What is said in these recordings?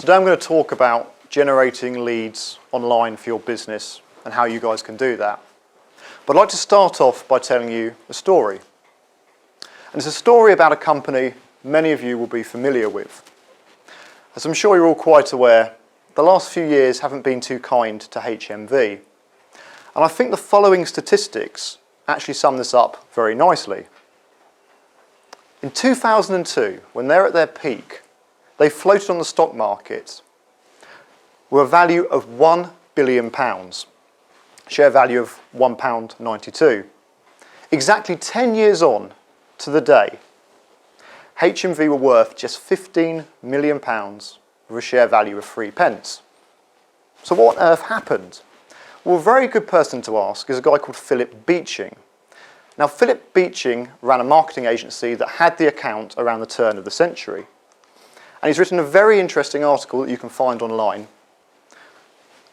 Today I'm going to talk about generating leads online for your business and how you guys can do that. But I'd like to start off by telling you a story. And it's a story about a company many of you will be familiar with. As I'm sure you're all quite aware, the last few years haven't been too kind to HMV. And I think the following statistics actually sum this up very nicely. In 2002, when they're at their peak, they floated on the stock market with a value of £1 billion, share value of £1.92. Exactly 10 years on to the day, HMV were worth just £15 million with a share value of 3p. So what on earth happened? Well, a very good person to ask is a guy called Philip Beeching. Now, Philip Beeching ran a marketing agency that had the account around the turn of the century. And he's written a very interesting article that you can find online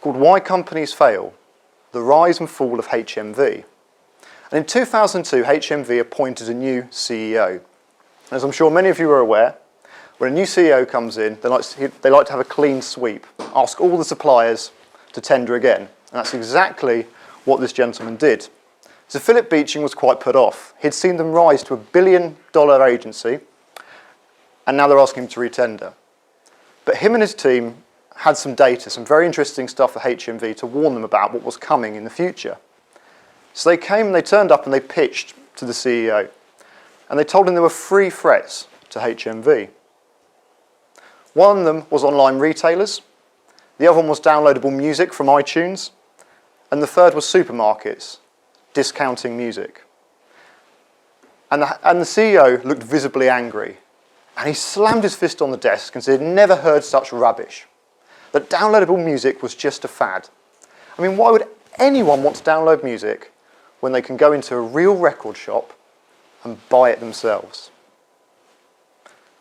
called Why Companies Fail, The Rise and Fall of HMV. And in 2002, HMV appointed a new CEO. And as I'm sure many of you are aware, when a new CEO comes in, they like to have a clean sweep, ask all the suppliers to tender again. And that's exactly what this gentleman did. So Philip Beeching was quite put off. He'd seen them rise to $1 billion agency, and now they're asking him to retender. But him and his team had some data, some very interesting stuff for HMV to warn them about what was coming in the future. So they turned up and they pitched to the CEO. And they told him there were 3 threats to HMV. One of them was online retailers. The other one was downloadable music from iTunes. And the third was supermarkets discounting music. And the CEO looked visibly angry. And he slammed his fist on the desk and said he'd never heard such rubbish. That downloadable music was just a fad. I mean, why would anyone want to download music when they can go into a real record shop and buy it themselves?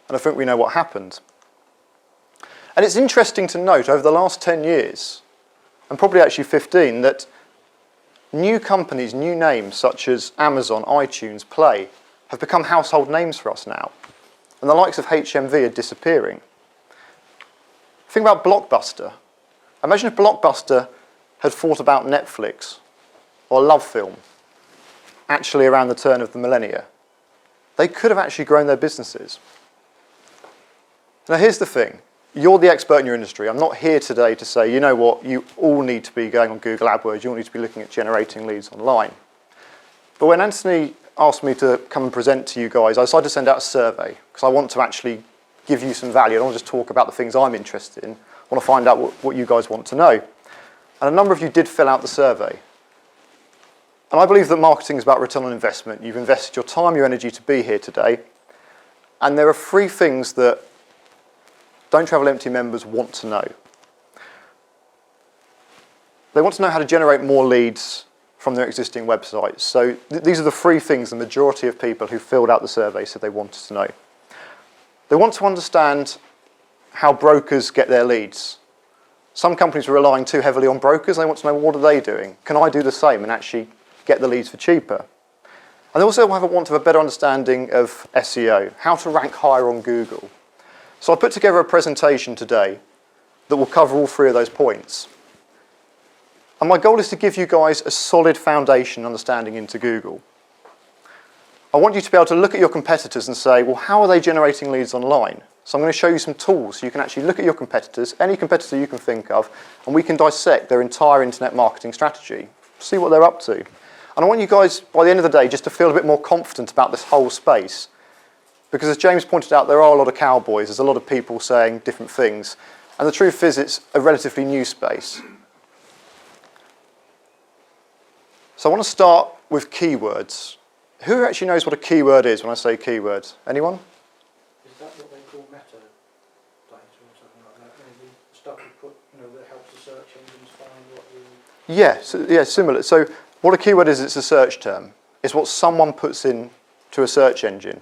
And I think we know what happened. And it's interesting to note over the last 10 years, and probably actually 15, that new companies, new names such as Amazon, iTunes, Play, have become household names for us now. And the likes of HMV are disappearing. Think about Blockbuster. Imagine if Blockbuster had thought about Netflix or LoveFilm actually around the turn of the millennia. They could have actually grown their businesses. Now here's the thing. You're the expert in your industry. I'm not here today to say, you know what, you all need to be going on Google AdWords, you all need to be looking at generating leads online. But when Anthony asked me to come and present to you guys, I decided to send out a survey because I want to actually give you some value. I don't want to just talk about the things I'm interested in. I want to find out what you guys want to know. And a number of you did fill out the survey. And I believe that marketing is about return on investment. You've invested your time, your energy to be here today. And there are 3 things that Don't Travel Empty members want to know. They want to know how to generate more leads from their existing websites. So these are the 3 things the majority of people who filled out the survey said they wanted to know. They want to understand how brokers get their leads. Some companies are relying too heavily on brokers. They want to know, what are they doing? Can I do the same and actually get the leads for cheaper? And they also want to have a better understanding of SEO, how to rank higher on Google. So I put together a presentation today that will cover all 3 of those points. And my goal is to give you guys a solid foundation understanding into Google. I want you to be able to look at your competitors and say, well, how are they generating leads online? So I'm going to show you some tools so you can actually look at your competitors, any competitor you can think of, and we can dissect their entire internet marketing strategy, see what they're up to. And I want you guys, by the end of the day, just to feel a bit more confident about this whole space. Because as James pointed out, there are a lot of cowboys, there's a lot of people saying different things. And the truth is, it's a relatively new space. So I want to start with keywords. Who actually knows what a keyword is when I say keywords? Anyone? Is that what they call meta data or something like that? Maybe stuff you put, that helps the search engines find what you... Yeah, similar. So what a keyword is, it's a search term. It's what someone puts in to a search engine.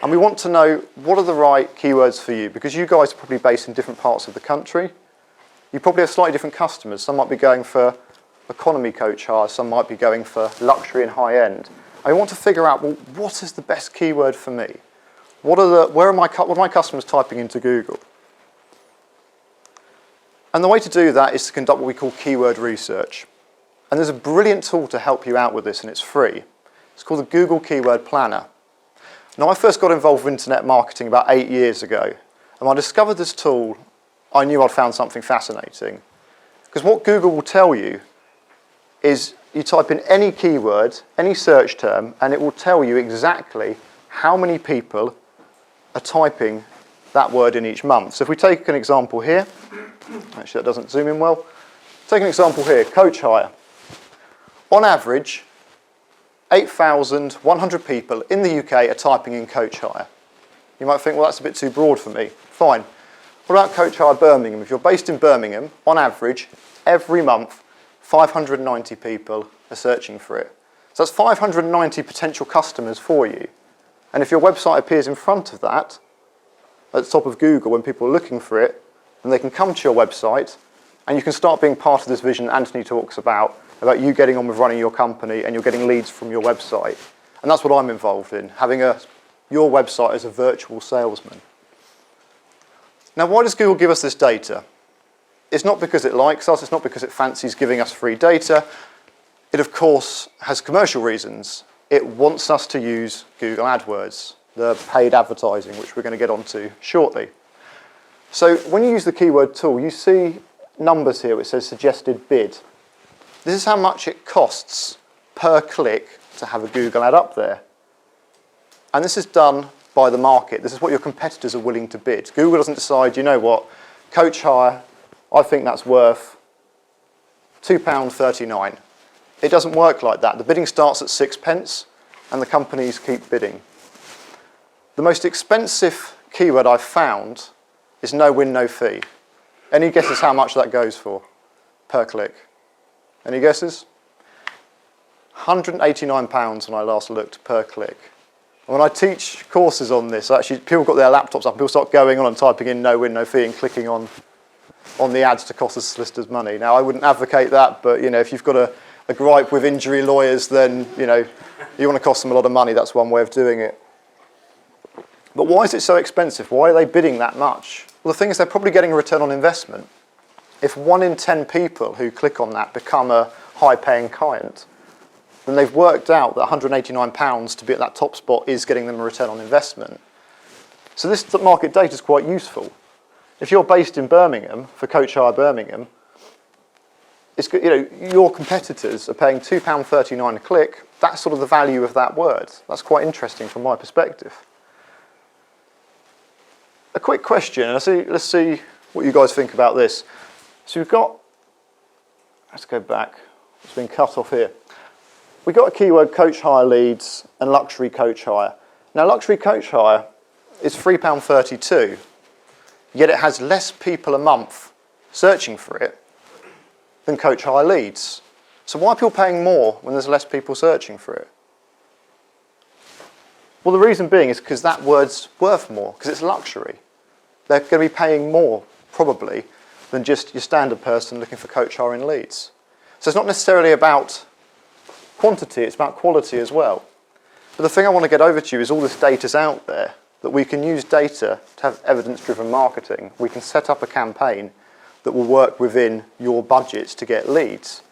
And we want to know what are the right keywords for you, because you guys are probably based in different parts of the country. You probably have slightly different customers. Some might be going for economy coach hire, some might be going for luxury and high end. I want to figure out, well, what is the best keyword for me? What are my customers typing into Google? And the way to do that is to conduct what we call keyword research. And there's a brilliant tool to help you out with this, and it's free. It's called the Google Keyword Planner. Now, I first got involved with internet marketing about 8 years ago. And when I discovered this tool, I knew I'd found something fascinating. Because what Google will tell you is you type in any keyword, any search term, and it will tell you exactly how many people are typing that word in each month. So if we take an example here, actually that doesn't zoom in well. Take an example here, coach hire. On average, 8,100 people in the UK are typing in coach hire. You might think, well, that's a bit too broad for me. Fine. What about coach hire Birmingham? If you're based in Birmingham, on average, every month, 590 people are searching for it. So that's 590 potential customers for you. And if your website appears in front of that, at the top of Google, when people are looking for it, then they can come to your website and you can start being part of this vision Anthony talks about you getting on with running your company and you're getting leads from your website. And that's what I'm involved in, having your website as a virtual salesman. Now, why does Google give us this data? It's not because it likes us, it's not because it fancies giving us free data. It, of course, has commercial reasons. It wants us to use Google AdWords, the paid advertising, which we're going to get onto shortly. So when you use the keyword tool, you see numbers here which says suggested bid. This is how much it costs per click to have a Google ad up there. And this is done by the market. This is what your competitors are willing to bid. Google doesn't decide, you know what, coach hire, I think that's worth £2.39. It doesn't work like that. The bidding starts at 6p and the companies keep bidding. The most expensive keyword I've found is no win, no fee. Any guesses how much that goes for per click? Any guesses? £189 when I last looked per click. And when I teach courses on this, actually people got their laptops up, people start going on and typing in no win, no fee and clicking on the ads to cost the solicitors money. Now, I wouldn't advocate that, but if you've got a gripe with injury lawyers, then you want to cost them a lot of money. That's one way of doing it. But why is it so expensive? Why are they bidding that much? Well, the thing is they're probably getting a return on investment. If 1 in 10 people who click on that become a high-paying client, then they've worked out that £189 to be at that top spot is getting them a return on investment. So this market data is quite useful. If you're based in Birmingham, for Coach Hire Birmingham, your competitors are paying £2.39 a click. That's sort of the value of that word. That's quite interesting from my perspective. A quick question, and let's see what you guys think about this. So we've got, let's go back, it's been cut off here. We've got a keyword coach hire leads and luxury coach hire. Now luxury coach hire is £3.32, yet it has less people a month searching for it than coach hire leads. So why are people paying more when there's less people searching for it? Well, the reason being is because that word's worth more, because it's luxury. They're going to be paying more, probably, than just your standard person looking for coach hiring leads. So it's not necessarily about quantity, it's about quality as well. But the thing I want to get over to you is all this data's out there, that we can use data to have evidence-driven marketing. We can set up a campaign that will work within your budgets to get leads.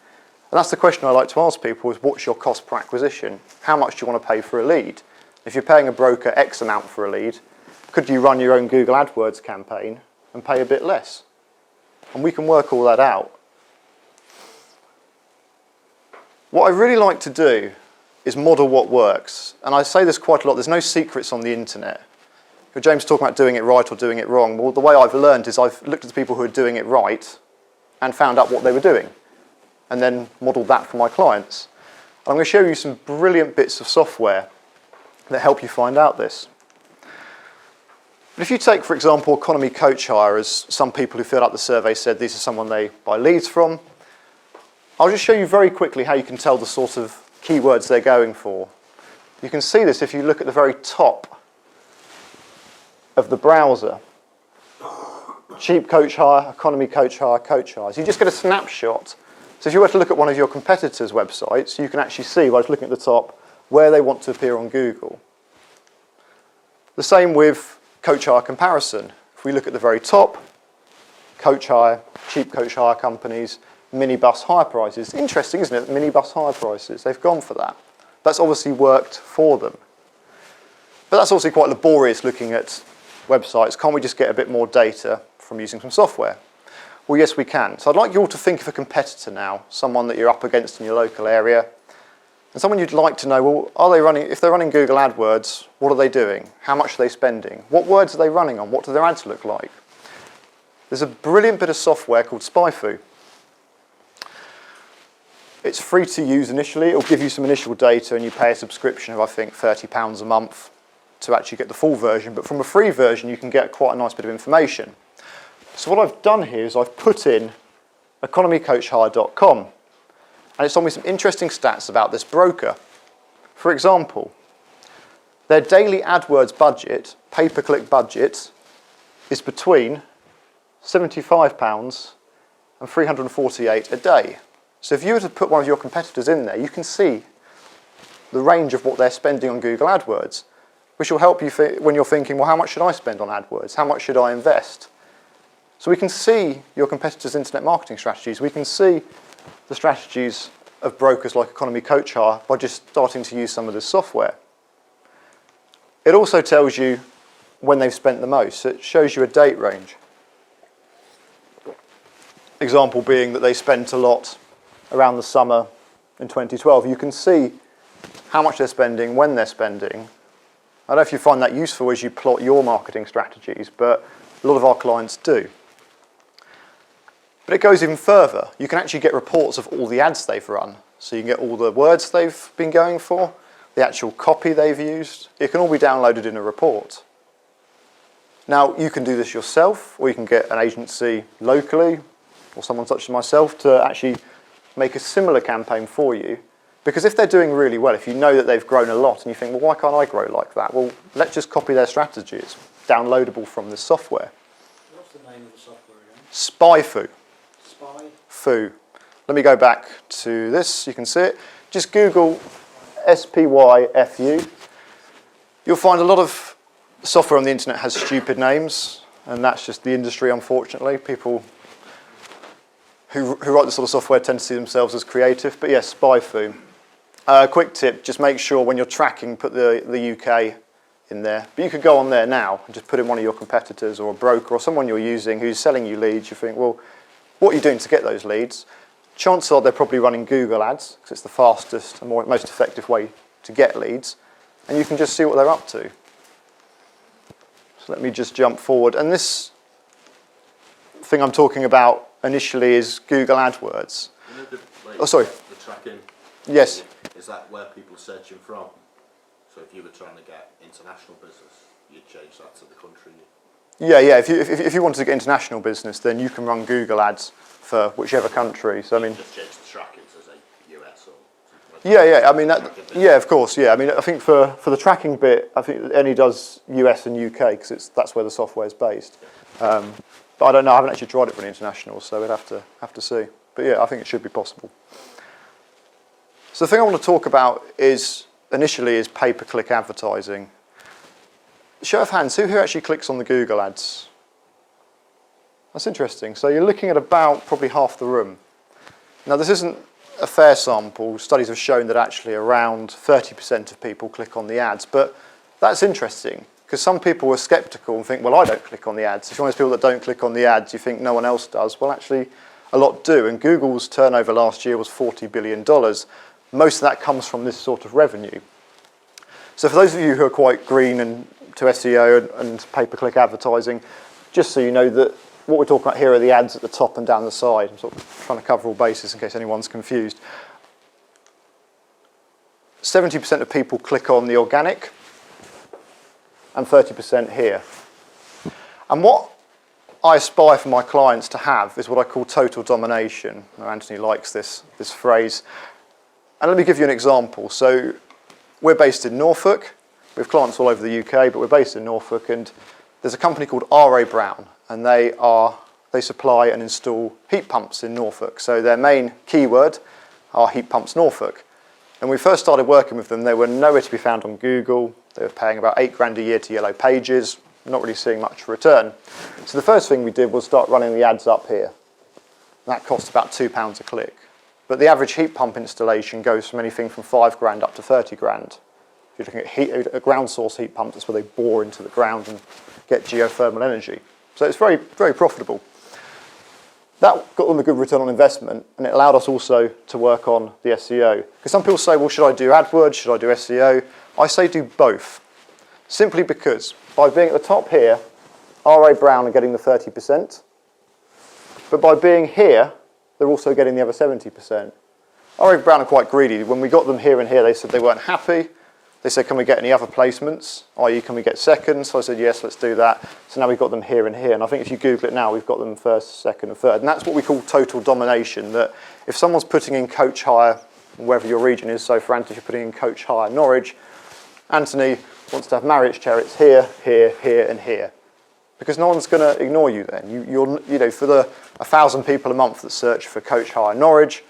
And that's the question I like to ask people is, what's your cost per acquisition? How much do you want to pay for a lead? If you're paying a broker X amount for a lead, could you run your own Google AdWords campaign and pay a bit less? And we can work all that out. What I really like to do is model what works. And I say this quite a lot, there's no secrets on the internet. James talking about doing it right or doing it wrong. Well, the way I've learned is I've looked at the people who are doing it right and found out what they were doing and then modelled that for my clients. And I'm going to show you some brilliant bits of software that help you find out this. But if you take, for example, economy coach hire, as some people who filled out the survey said these are someone they buy leads from, I'll just show you very quickly how you can tell the sort of keywords they're going for. You can see this if you look at the very top of the browser. Cheap coach hire, economy coach hire, coach hire. So you just get a snapshot. So if you were to look at one of your competitors' websites, you can actually see, by just looking at the top, where they want to appear on Google. The same with coach hire comparison. If we look at the very top, coach hire, cheap coach hire companies, minibus hire prices. Interesting, isn't it? Minibus hire prices, they've gone for that. That's obviously worked for them. But that's also quite laborious looking at websites. Can't we just get a bit more data from using some software? Well, yes, we can. So I'd like you all to think of a competitor now, someone that you're up against in your local area, and someone you'd like to know, well, are they running, if they're running Google AdWords, what are they doing? How much are they spending? What words are they running on? What do their ads look like? There's a brilliant bit of software called SpyFu. It's free to use initially. It'll give you some initial data and you pay a subscription of, I think, £30 a month to actually get the full version. But from a free version, you can get quite a nice bit of information. So what I've done here is I've put in economycoachhire.com, and it's told me some interesting stats about this broker. For example, their daily AdWords budget, pay-per-click budget, is between £75 and £348 a day. So if you were to put one of your competitors in there, you can see the range of what they're spending on Google AdWords, which will help you when you're thinking, well, how much should I spend on AdWords? How much should I invest? So we can see your competitors' internet marketing strategies. We can see the strategies of brokers like Economy Coach Hire by just starting to use some of this software. It also tells you when they've spent the most. So it shows you a date range. Example being that they spent a lot around the summer in 2012. You can see how much they're spending, when they're spending. I don't know if you find that useful as you plot your marketing strategies, but a lot of our clients do. But it goes even further. You can actually get reports of all the ads they've run. So you can get all the words they've been going for, the actual copy they've used. It can all be downloaded in a report. Now, you can do this yourself, or you can get an agency locally, or someone such as myself, to actually make a similar campaign for you. Because if they're doing really well, if you know that they've grown a lot, and you think, well, why can't I grow like that? Well, let's just copy their strategy. It's downloadable from this software. What's the name of the software again? SpyFu. Spy? Let me go back to this, you can see it. Just Google SPYFU. You'll find a lot of software on the internet has stupid names, and that's just the industry, unfortunately. People who write this sort of software tend to see themselves as creative, but yes, SpyFu. Quick tip, just make sure when you're tracking, put the UK in there. But you could go on there now and just put in one of your competitors or a broker or someone you're using who's selling you leads. You think, well, what are you doing to get those leads? Chances are they're probably running Google ads because it's the fastest and most effective way to get leads. And you can just see what they're up to. So let me just jump forward. And this thing I'm talking about initially is Google AdWords. You know Oh, sorry. The tracking? Yes. Is that where people are searching from? So if you were trying to get international business, you'd change that to the country? Yeah. If you wanted to get international business, then you can run Google ads for whichever country. So I mean, just change the tracking to say US or something like yeah. I mean, yeah, of course, yeah. I mean, I think for the tracking bit, I think it only does US and UK because that's where the software is based. But I don't know. I haven't actually tried it for an international, so we'd have to see. But yeah, I think it should be possible. So the thing I want to talk about initially is pay-per-click advertising. Show of hands, who here actually clicks on the Google ads? That's interesting. So you're looking at about probably half the room. Now this isn't a fair sample. Studies have shown that actually around 30% of people click on the ads. But that's interesting because some people are skeptical and think, well, I don't click on the ads. If you're one of those people that don't click on the ads, you think no one else does. Well, actually, a lot do. And Google's turnover last year was $40 billion. Most of that comes from this sort of revenue. So for those of you who are quite green and to SEO and pay-per-click advertising, just so you know that what we're talking about here are the ads at the top and down the side. I'm sort of trying to cover all bases in case anyone's confused. 70% of people click on the organic and 30% here. And what I aspire for my clients to have is what I call total domination. Now, Anthony likes this phrase. And let me give you an example. So we're based in Norfolk. We have clients all over the UK, but we're based in Norfolk, and there's a company called R.A. Brown, and they supply and install heat pumps in Norfolk. So their main keyword are heat pumps Norfolk. And when we first started working with them, they were nowhere to be found on Google. They were paying about £8 grand a year to Yellow Pages. not really seeing much return. So the first thing we did was start running the ads up here. That costs about £2 a click. But the average heat pump installation goes from anything from 5 grand up to 30 grand. If you're looking at a ground source heat pump, that's where they bore into the ground and get geothermal energy. So it's very, very profitable. That got them a good return on investment, and it allowed us also to work on the SEO. Because some people say, well, should I do AdWords, should I do SEO? I say do both. Simply because by being at the top here, RA Brown are getting the 30%, but by being here, they're also getting the other 70%. RA Brown are quite greedy. When we got them here and here, they said they weren't happy. They said, can we get any other placements, i.e. can we get seconds? So I said, yes, let's do that. So now we've got them here and here. And I think if you Google it now, we've got them first, second and third. And that's what we call total domination, that if someone's putting in coach hire, wherever your region is, so for Anthony, if you're putting in coach hire Norwich, Anthony wants to have Marriott's chair, it's here, here, here and here. Because no one's going to ignore you then. You know, for the 1,000 people a month that search for coach hire Norwich,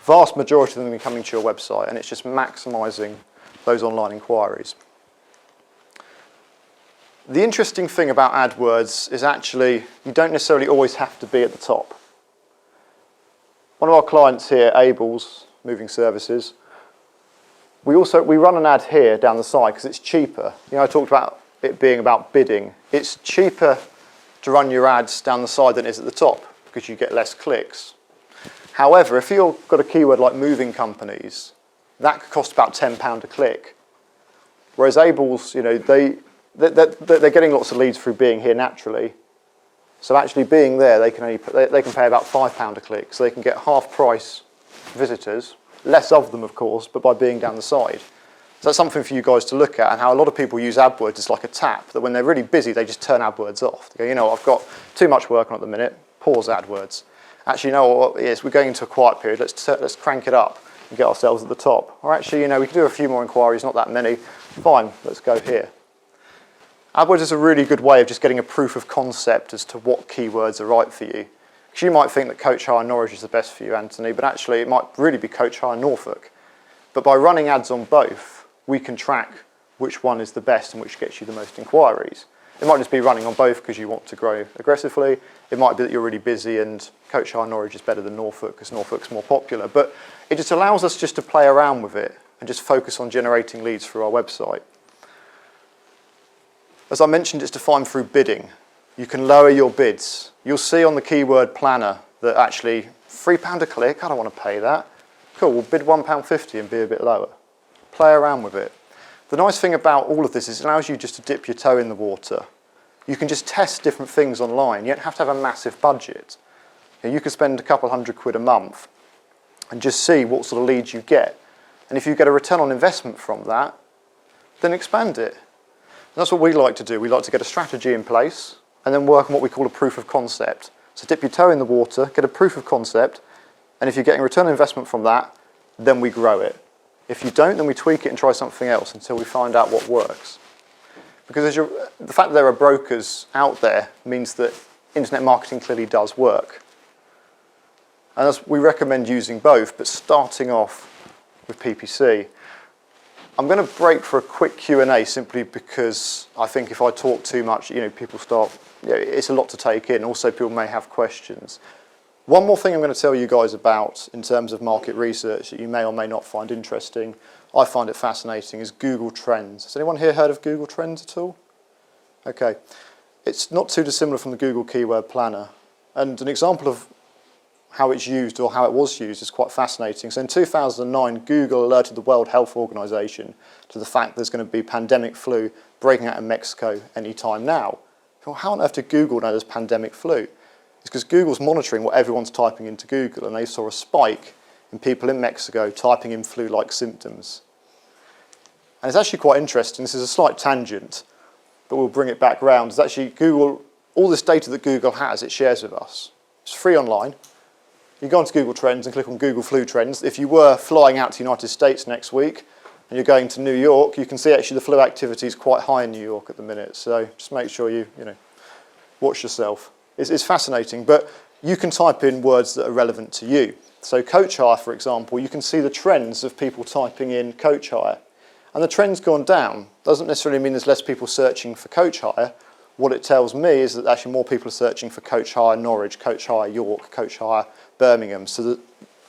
vast majority of them are coming to your website, and it's just maximising those online inquiries. The interesting thing about AdWords is actually you don't necessarily always have to be at the top. One of our clients here, Abel's Moving Services, we run an ad here down the side because it's cheaper. You know, I talked about it being about bidding. It's cheaper to run your ads down the side than it is at the top because you get less clicks. However, if you've got a keyword like moving companies, that could cost about £10 a click. Whereas Abel's, you know, they're getting lots of leads through being here naturally. So actually being there, they can pay about £5 a click. So they can get half price visitors, less of them of course, but by being down the side. So that's something for you guys to look at, and how a lot of people use AdWords is like a tap, that when they're really busy, they just turn AdWords off. They go, you know, I've got too much work on at the minute, pause AdWords. Actually, you know what, yes, we're going into a quiet period, let's crank it up and get ourselves at the top. Or actually, you know, we can do a few more inquiries, not that many. Fine, let's go here. AdWords is a really good way of just getting a proof of concept as to what keywords are right for you. Because you might think that Coach Hire Norwich is the best for you, Anthony, but actually it might really be Coach Hire Norfolk. But by running ads on both, we can track which one is the best and which gets you the most inquiries. It might just be running on both because you want to grow aggressively. It might be that you're really busy and Coach Hire Norwich is better than Norfolk because Norfolk's more popular. But it just allows us just to play around with it and just focus on generating leads through our website. As I mentioned, it's defined through bidding. You can lower your bids. You'll see on the keyword planner that actually £3 a click, I don't want to pay that. Cool, we'll bid £1.50 and be a bit lower. Play around with it. The nice thing about all of this is it allows you just to dip your toe in the water. You can just test different things online. You don't have to have a massive budget. You can spend a couple £100 a month and just see what sort of leads you get. And if you get a return on investment from that, then expand it. And that's what we like to do. We like to get a strategy in place and then work on what we call a proof of concept. So dip your toe in the water, get a proof of concept, and if you're getting a return on investment from that, then we grow it. If you don't, then we tweak it and try something else until we find out what works. Because the fact that there are brokers out there means that internet marketing clearly does work. And we recommend using both, but starting off with PPC. I'm going to break for a quick Q&A simply because I think if I talk too much, you know, people start, you know, it's a lot to take in. Also, people may have questions. One more thing I'm going to tell you guys about in terms of market research that you may or may not find interesting, I find it fascinating, is Google Trends. Has anyone here heard of Google Trends at all? Okay. It's not too dissimilar from the Google Keyword Planner. And an example of how it's used or how it was used is quite fascinating. So in 2009, Google alerted the World Health Organization to the fact there's going to be pandemic flu breaking out in Mexico any time now. Well, how on earth did Google know there's pandemic flu? It's because Google's monitoring what everyone's typing into Google, and they saw a spike in people in Mexico typing in flu-like symptoms. And it's actually quite interesting. This is a slight tangent, but we'll bring it back round. It's actually Google, all this data that Google has, it shares with us. It's free online. You go onto Google Trends and click on Google Flu Trends. If you were flying out to the United States next week and you're going to New York, you can see actually the flu activity is quite high in New York at the minute. So just make sure you watch yourself. It's fascinating, but you can type in words that are relevant to you. So coach hire, for example, you can see the trends of people typing in coach hire. And the trend's gone down. Doesn't necessarily mean there's less people searching for coach hire. what it tells me is that actually more people are searching for coach hire Norwich, coach hire York, coach hire Birmingham, so that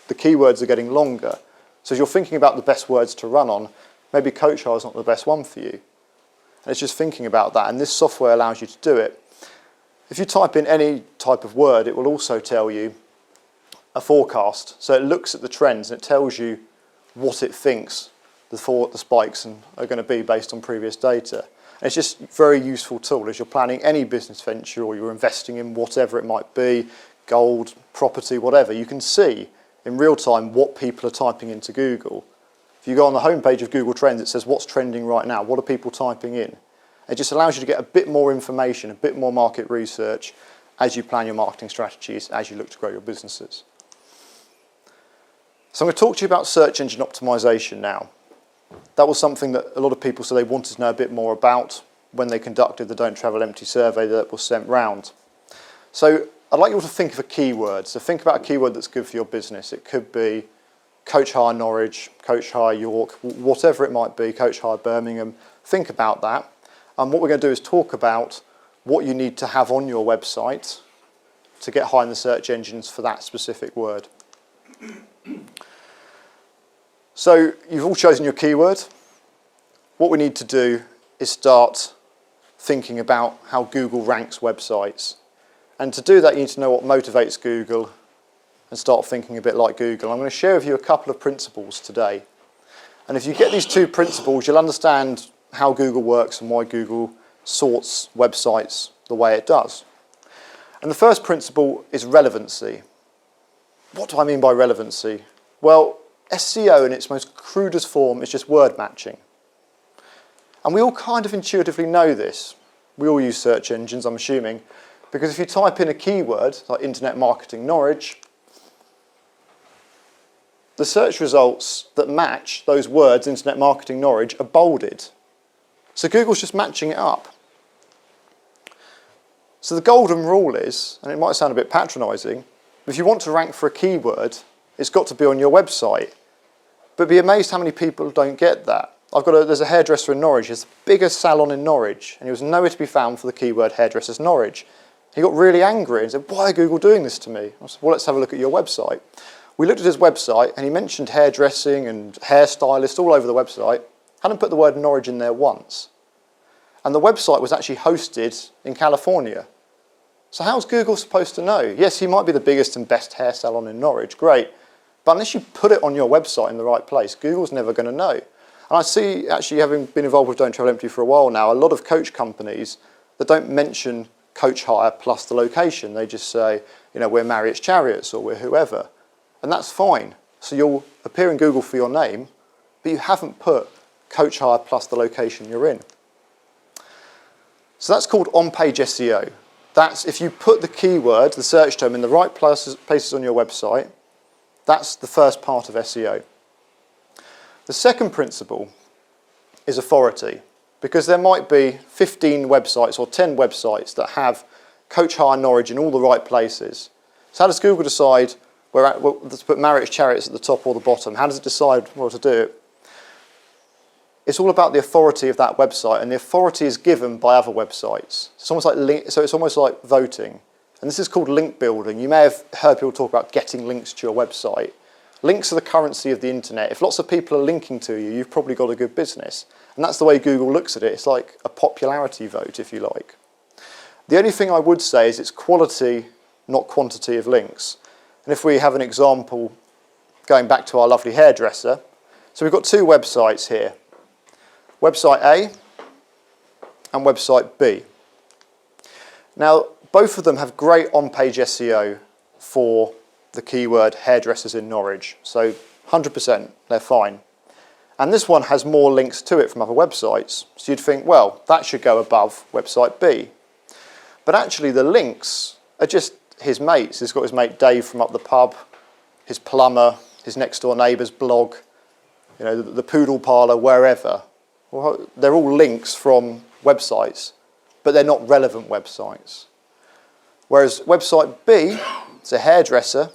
the keywords are getting longer. So as you're thinking about the best words to run on, maybe coach hire is not the best one for you. And it's just thinking about that, and this software allows you to do it. If you type in any type of word, it will also tell you a forecast. So it looks at the trends and it tells you what it thinks the spikes are going to be based on previous data. And it's just a very useful tool as you're planning any business venture or you're investing in whatever it might be, gold, property, whatever. You can see in real time what people are typing into Google. If you go on the homepage of Google Trends, it says what's trending right now, what are people typing in? It just allows you to get a bit more information, a bit more market research as you plan your marketing strategies, as you look to grow your businesses. So I'm going to talk to you about search engine optimization now. That was something that a lot of people said they wanted to know a bit more about when they conducted the Don't Travel Empty survey that was sent round. So I'd like you all to think of a keyword. So think about a keyword that's good for your business. It could be coach hire Norwich, coach hire York, whatever it might be, coach hire Birmingham. Think about that. And what we're going to do is talk about what you need to have on your website to get high in the search engines for that specific word. So you've all chosen your keyword. What we need to do is start thinking about how Google ranks websites. And to do that, you need to know what motivates Google and start thinking a bit like Google. I'm going to share with you a couple of principles today. And if you get these two principles, you'll understand how Google works and why Google sorts websites the way it does. And the first principle is relevancy. What do I mean by relevancy? Well, SEO in its most crudest form is just word matching. And we all kind of intuitively know this. We all use search engines, I'm assuming, because if you type in a keyword like internet marketing Norwich, the search results that match those words, internet marketing Norwich, are bolded. So Google's just matching it up. So the golden rule is, and it might sound a bit patronising, if you want to rank for a keyword, it's got to be on your website. But be amazed how many people don't get that. There's a hairdresser in Norwich, it's the biggest salon in Norwich, and he was nowhere to be found for the keyword hairdressers Norwich. He got really angry and said, "Why are Google doing this to me?" I said, "Well, let's have a look at your website." We looked at his website and he mentioned hairdressing and hairstylist all over the website, hadn't put the word Norwich in there once. And the website was actually hosted in California. So how's Google supposed to know? Yes, he might be the biggest and best hair salon in Norwich, great. But unless you put it on your website in the right place, Google's never going to know. And I see, actually, having been involved with Don't Travel Empty for a while now, a lot of coach companies that don't mention coach hire plus the location. They just say, you know, we're Marriott's Chariots or we're whoever. And that's fine. So you'll appear in Google for your name, but you haven't put coach hire plus the location you're in. So that's called on-page SEO. That's if you put the keyword, the search term, in the right places on your website, that's the first part of SEO. The second principle is authority, because there might be 15 websites or 10 websites that have coach hire Norwich in all the right places. So how does Google decide to put Marriott's Chariots at the top or the bottom? How does it decide what to do? It's all about the authority of that website, and the authority is given by other websites. It's almost like voting, and this is called link building. You may have heard people talk about getting links to your website. Links are the currency of the internet. If lots of people are linking to you, you've probably got a good business, and that's the way Google looks at it. It's like a popularity vote, if you like. The only thing I would say is it's quality, not quantity of links. And if we have an example going back to our lovely hairdresser, so we've got two websites here. Website A and website B. Now, both of them have great on-page SEO for the keyword hairdressers in Norwich. So 100%, they're fine. And this one has more links to it from other websites. So you'd think, well, that should go above website B. But actually the links are just his mates. He's got his mate Dave from up the pub, his plumber, his next door neighbour's blog, you know, the poodle parlour, wherever. Well, they're all links from websites, but they're not relevant websites. Whereas website B, it's a hairdresser,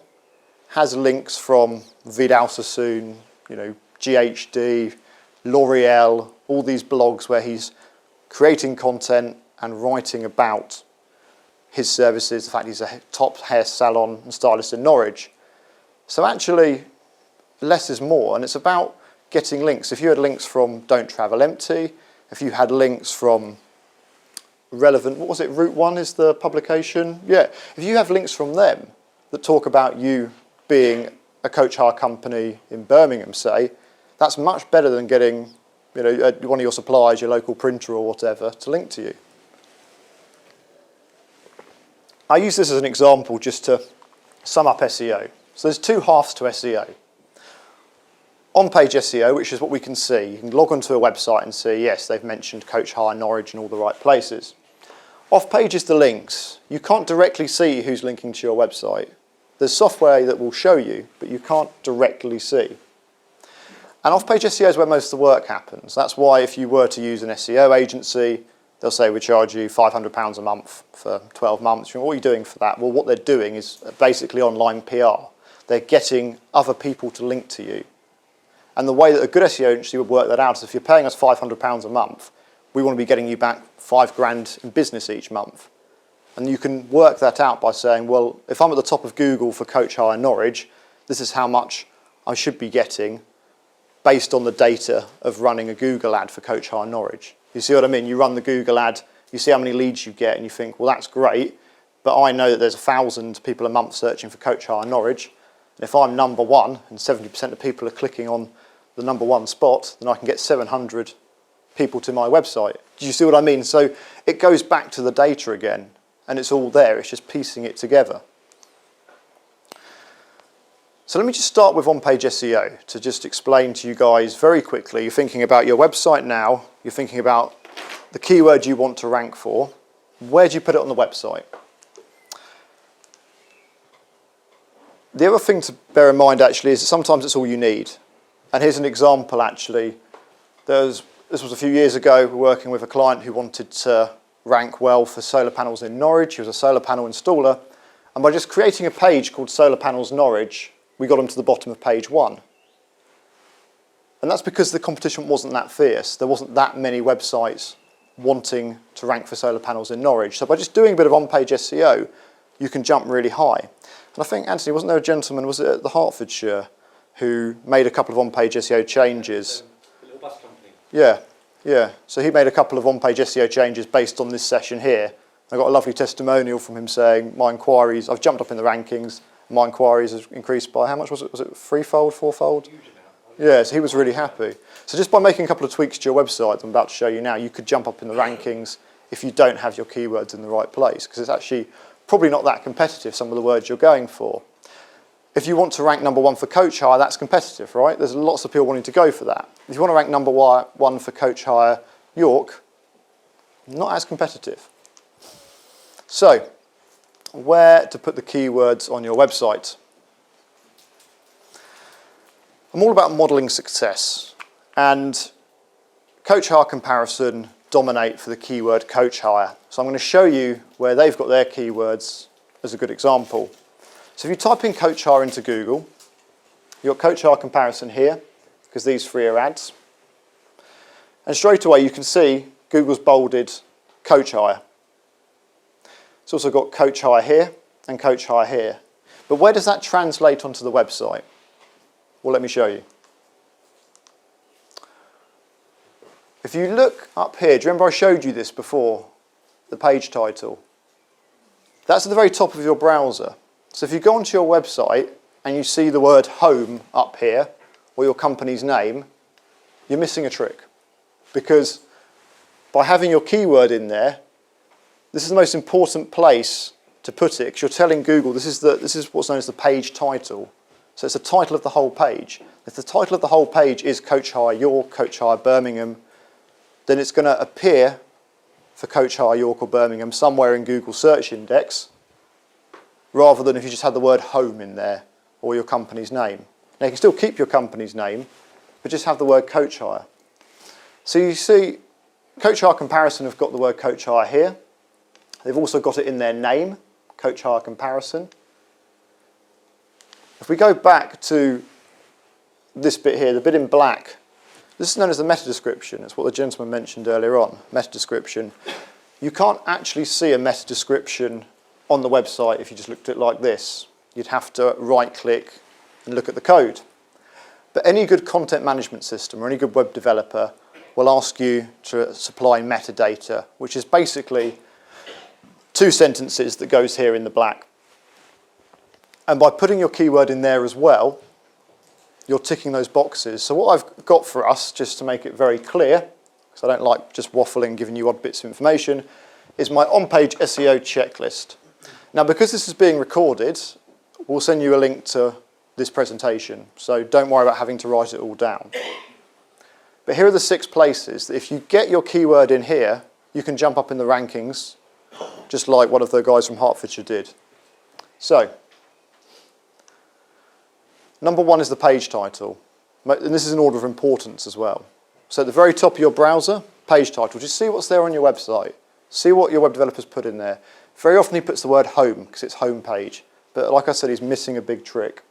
has links from Vidal Sassoon, you know, GHD, L'Oreal, all these blogs where he's creating content, and writing about his services, the fact he's a top hair salon and stylist in Norwich. So actually, less is more, and it's about getting links. If you had links from Don't Travel Empty, if you had links from Relevant, what was it, Route 1 is the publication? Yeah, if you have links from them that talk about you being a coach hire company in Birmingham, say, that's much better than getting, you know, one of your suppliers, your local printer or whatever, to link to you. I use this as an example just to sum up SEO. So there's two halves to SEO. On-page SEO, which is what we can see. You can log onto a website and see, yes, they've mentioned Coach Hire Norwich in all the right places. Off-page is the links. You can't directly see who's linking to your website. There's software that will show you, but you can't directly see. And off-page SEO is where most of the work happens. That's why if you were to use an SEO agency, they'll say we charge you £500 a month for 12 months. What are you doing for that? Well, what they're doing is basically online PR. They're getting other people to link to you. And the way that a good SEO agency would work that out is if you're paying us £500 a month, we want to be getting you back £5,000 in business each month. And you can work that out by saying, well, if I'm at the top of Google for Coach Hire Norwich, this is how much I should be getting based on the data of running a Google ad for Coach Hire Norwich. You see what I mean? You run the Google ad, you see how many leads you get, and you think, well, that's great, but I know that there's 1,000 people a month searching for Coach Hire Norwich, and if I'm number one, and 70% of people are clicking on the number one spot, then I can get 700 people to my website. Do you see what I mean? So it goes back to the data again, and it's all there, it's just piecing it together. So let me just start with on-page SEO to just explain to you guys very quickly. You're thinking about your website now, you're thinking about the keyword you want to rank for. Where do you put it on the website? The other thing to bear in mind actually is that sometimes it's all you need. And here's an example actually. This was a few years ago, we were working with a client who wanted to rank well for solar panels in Norwich. He was a solar panel installer. And by just creating a page called Solar Panels Norwich, we got them to the bottom of page 1. And that's because the competition wasn't that fierce. There wasn't that many websites wanting to rank for solar panels in Norwich. So by just doing a bit of on-page SEO, you can jump really high. And I think, Anthony, wasn't there a gentleman, was it at the Hertfordshire, who made a couple of on-page SEO changes? The little bus company. Yeah. So he made a couple of on-page SEO changes based on this session here. I got a lovely testimonial from him saying, my inquiries, I've jumped up in the rankings, my inquiries have increased by, how much was it? Was it threefold, fourfold? Yeah, so he was really happy. So just by making a couple of tweaks to your website, that I'm about to show you now, you could jump up in the rankings if you don't have your keywords in the right place, because it's actually probably not that competitive, some of the words you're going for. If you want to rank number 1 for Coach Hire, that's competitive, right? There's lots of people wanting to go for that. If you want to rank number 1 for Coach Hire York, not as competitive. So, where to put the keywords on your website? I'm all about modelling success, and Coach Hire Comparison dominate for the keyword Coach Hire. So I'm going to show you where they've got their keywords as a good example. So if you type in Coach Hire into Google, you've got Coach Hire Comparison here, because these 3 are ads. And straight away you can see Google's bolded Coach Hire. It's also got Coach Hire here and Coach Hire here. But where does that translate onto the website? Well, let me show you. If you look up here, do you remember I showed you this before? The page title. That's at the very top of your browser. So if you go onto your website and you see the word home up here, or your company's name, you're missing a trick. Because by having your keyword in there, this is the most important place to put it, because you're telling Google this is what's known as the page title. So it's the title of the whole page. If the title of the whole page is Coach Hire York, Coach Hire Birmingham, then it's going to appear for Coach Hire York or Birmingham somewhere in Google search index, rather than if you just had the word home in there or your company's name. Now you can still keep your company's name, but just have the word Coach Hire. So you see, Coach Hire Comparison have got the word Coach Hire here. They've also got it in their name, Coach Hire Comparison. If we go back to this bit here, the bit in black, this is known as the meta description. It's what the gentleman mentioned earlier on, meta description. You can't actually see a meta description on the website if you just looked at it like this. You'd have to right-click and look at the code. But any good content management system or any good web developer will ask you to supply metadata, which is basically 2 sentences that goes here in the black. And by putting your keyword in there as well, you're ticking those boxes. So what I've got for us, just to make it very clear, because I don't like just waffling, giving you odd bits of information, is my on-page SEO checklist. Now, because this is being recorded, we'll send you a link to this presentation, so don't worry about having to write it all down. But here are the 6 places that if you get your keyword in here, you can jump up in the rankings, just like one of the guys from Hertfordshire did. So, number 1 is the page title, and this is in order of importance as well. So at the very top of your browser, page title, just see what's there on your website. See what your web developer's put in there. Very often he puts the word home, because it's home page. But like I said, he's missing a big trick.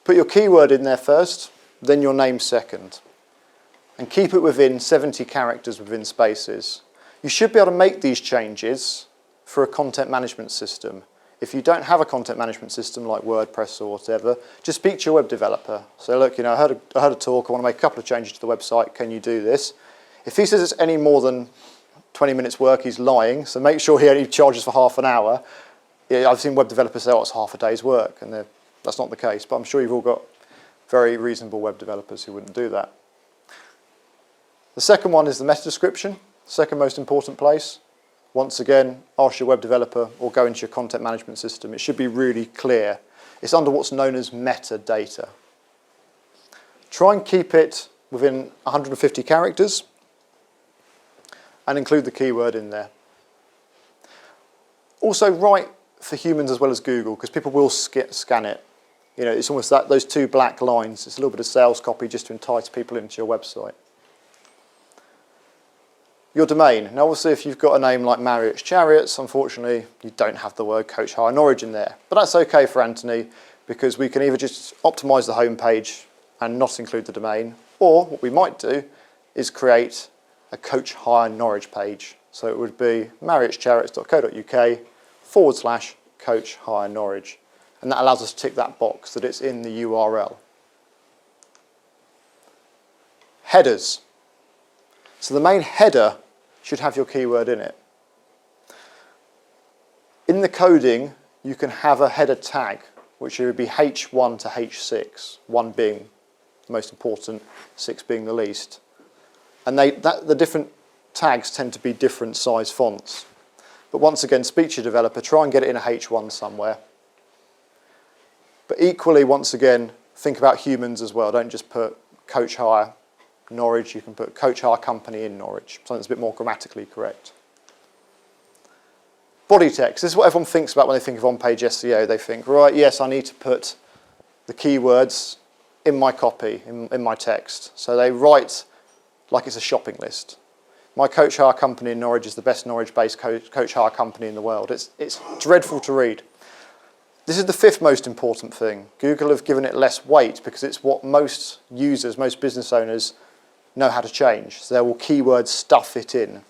Put your keyword in there first, then your name second. And keep it within 70 characters within spaces. You should be able to make these changes for a content management system. If you don't have a content management system like WordPress or whatever, just speak to your web developer. Say, look, I heard a talk, I want to make a couple of changes to the website, can you do this? If he says it's any more than 20 minutes work, he's lying, so make sure he only charges for half an hour. Yeah, I've seen web developers say, oh, it's half a day's work, and that's not the case, but I'm sure you've all got very reasonable web developers who wouldn't do that. The second one is the meta description, second most important place. Once again, ask your web developer or go into your content management system. It should be really clear. It's under what's known as metadata. Try and keep it within 150 characters and include the keyword in there. Also write for humans as well as Google, because people will scan it. It's almost those 2 black lines. It's a little bit of sales copy just to entice people into your website. Your domain. Now obviously if you've got a name like Marriott's Chariots, unfortunately you don't have the word Coach Hire Norwich in there. But that's okay for Anthony, because we can either just optimise the home page and not include the domain, or what we might do is create a Coach Hire Norwich page. So it would be marriotschariots.co.uk/Coach Hire Norwich. And that allows us to tick that box that it's in the URL. Headers. So the main header should have your keyword in it. In the coding, you can have a header tag, which would be H1 to H6, 1 being the most important, 6 being the least. And the different tags tend to be different size fonts. But once again, speak to your developer, try and get it in a H1 somewhere. But equally, once again, think about humans as well. Don't just put Coach Hire Norwich, you can put Coach Hire Company in Norwich, something that's a bit more grammatically correct. Body text, this is what everyone thinks about when they think of on-page SEO. They think, right, yes, I need to put the keywords in my copy, in my text. So they write like it's a shopping list. My Coach Hire Company in Norwich is the best Norwich-based coach hire company in the world. It's dreadful to read. This is the 5th most important thing. Google have given it less weight because it's what most users, most business owners know how to change. So they will keyword stuff it in.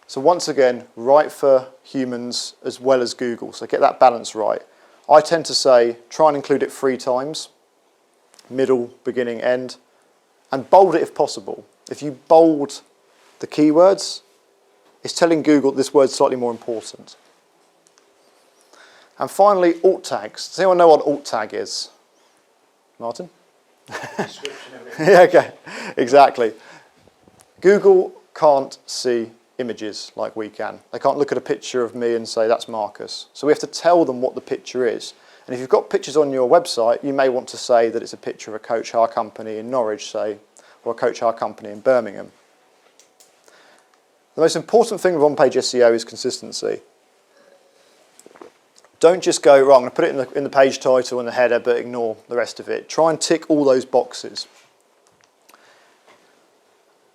So once again, write for humans as well as Google. So get that balance right. I tend to say try and include it 3 times. Middle, beginning, end. And bold it if possible. If you bold the keywords, it's telling Google this word's slightly more important. And finally, alt tags. Does anyone know what alt tag is? Martin? Yeah, okay, exactly. Google can't see images like we can. They can't look at a picture of me and say that's Marcus. So we have to tell them what the picture is. And if you've got pictures on your website, you may want to say that it's a picture of a coach hire company in Norwich, say, or a coach hire company in Birmingham. The most important thing with on-page SEO is consistency. Don't just go, right, I'm going to put it in the page title and the header, but ignore the rest of it. Try and tick all those boxes.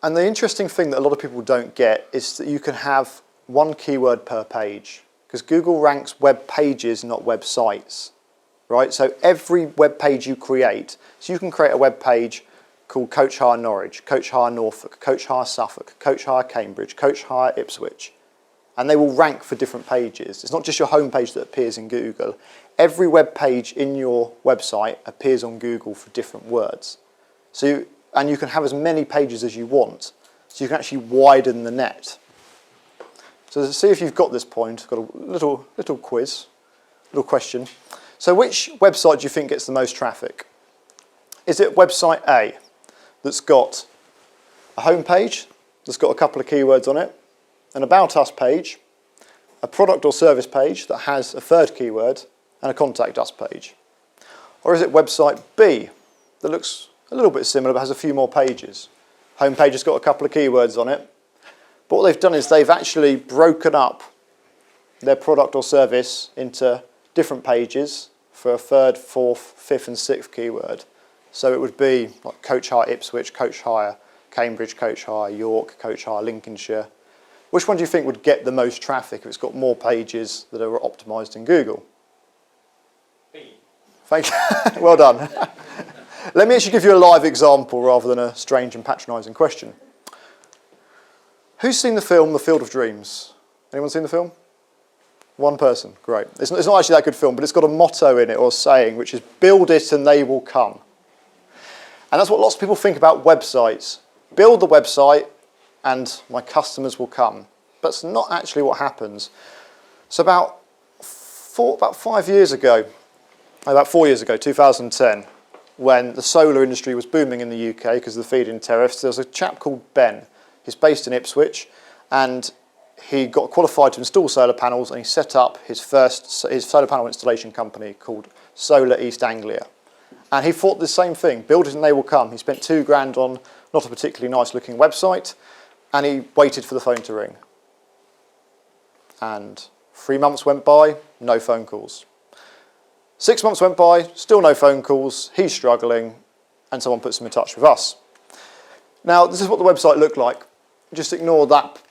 And the interesting thing that a lot of people don't get is that you can have 1 keyword per page, because Google ranks web pages, not websites, right? So every web page you create, so you can create a web page called Coach Hire Norwich, Coach Hire Norfolk, Coach Hire Suffolk, Coach Hire Cambridge, Coach Hire Ipswich. And they will rank for different pages. It's not just your homepage that appears in Google. Every web page in your website appears on Google for different words. And you can have as many pages as you want, so you can actually widen the net. So to see if you've got this point, I've got a little quiz, little question. So which website do you think gets the most traffic? Is it website A that's got a homepage that's got a couple of keywords on it, an About Us page, a product or service page that has a third keyword, and a Contact Us page? Or is it website B that looks a little bit similar but has a few more pages? Homepage has got a couple of keywords on it, but what they've done is they've actually broken up their product or service into different pages for a third, fourth, fifth and sixth keyword. So it would be like Coach Hire Ipswich, Coach Hire Cambridge, Coach Hire York, Coach Hire Lincolnshire. Which one do you think would get the most traffic if it's got more pages that are optimised in Google? B. Thank you. Well done. Let me actually give you a live example rather than a strange and patronising question. Who's seen the film The Field of Dreams? Anyone seen the film? One person, great. It's not actually that good film, but it's got a motto in it or a saying, which is build it and they will come. And that's what lots of people think about websites. Build the website and my customers will come. But it's not actually what happens. So about 4 years ago, 2010, when the solar industry was booming in the UK because of the feed-in tariffs, there was a chap called Ben. He's based in Ipswich, and he got qualified to install solar panels, and he set up his solar panel installation company called Solar East Anglia. And he thought the same thing, build it and they will come. He spent £2,000 on not a particularly nice looking website, and he waited for the phone to ring. And 3 months went by, no phone calls. 6 months went by, still no phone calls, he's struggling, and someone puts him in touch with us. Now, this is what the website looked like. Just ignore that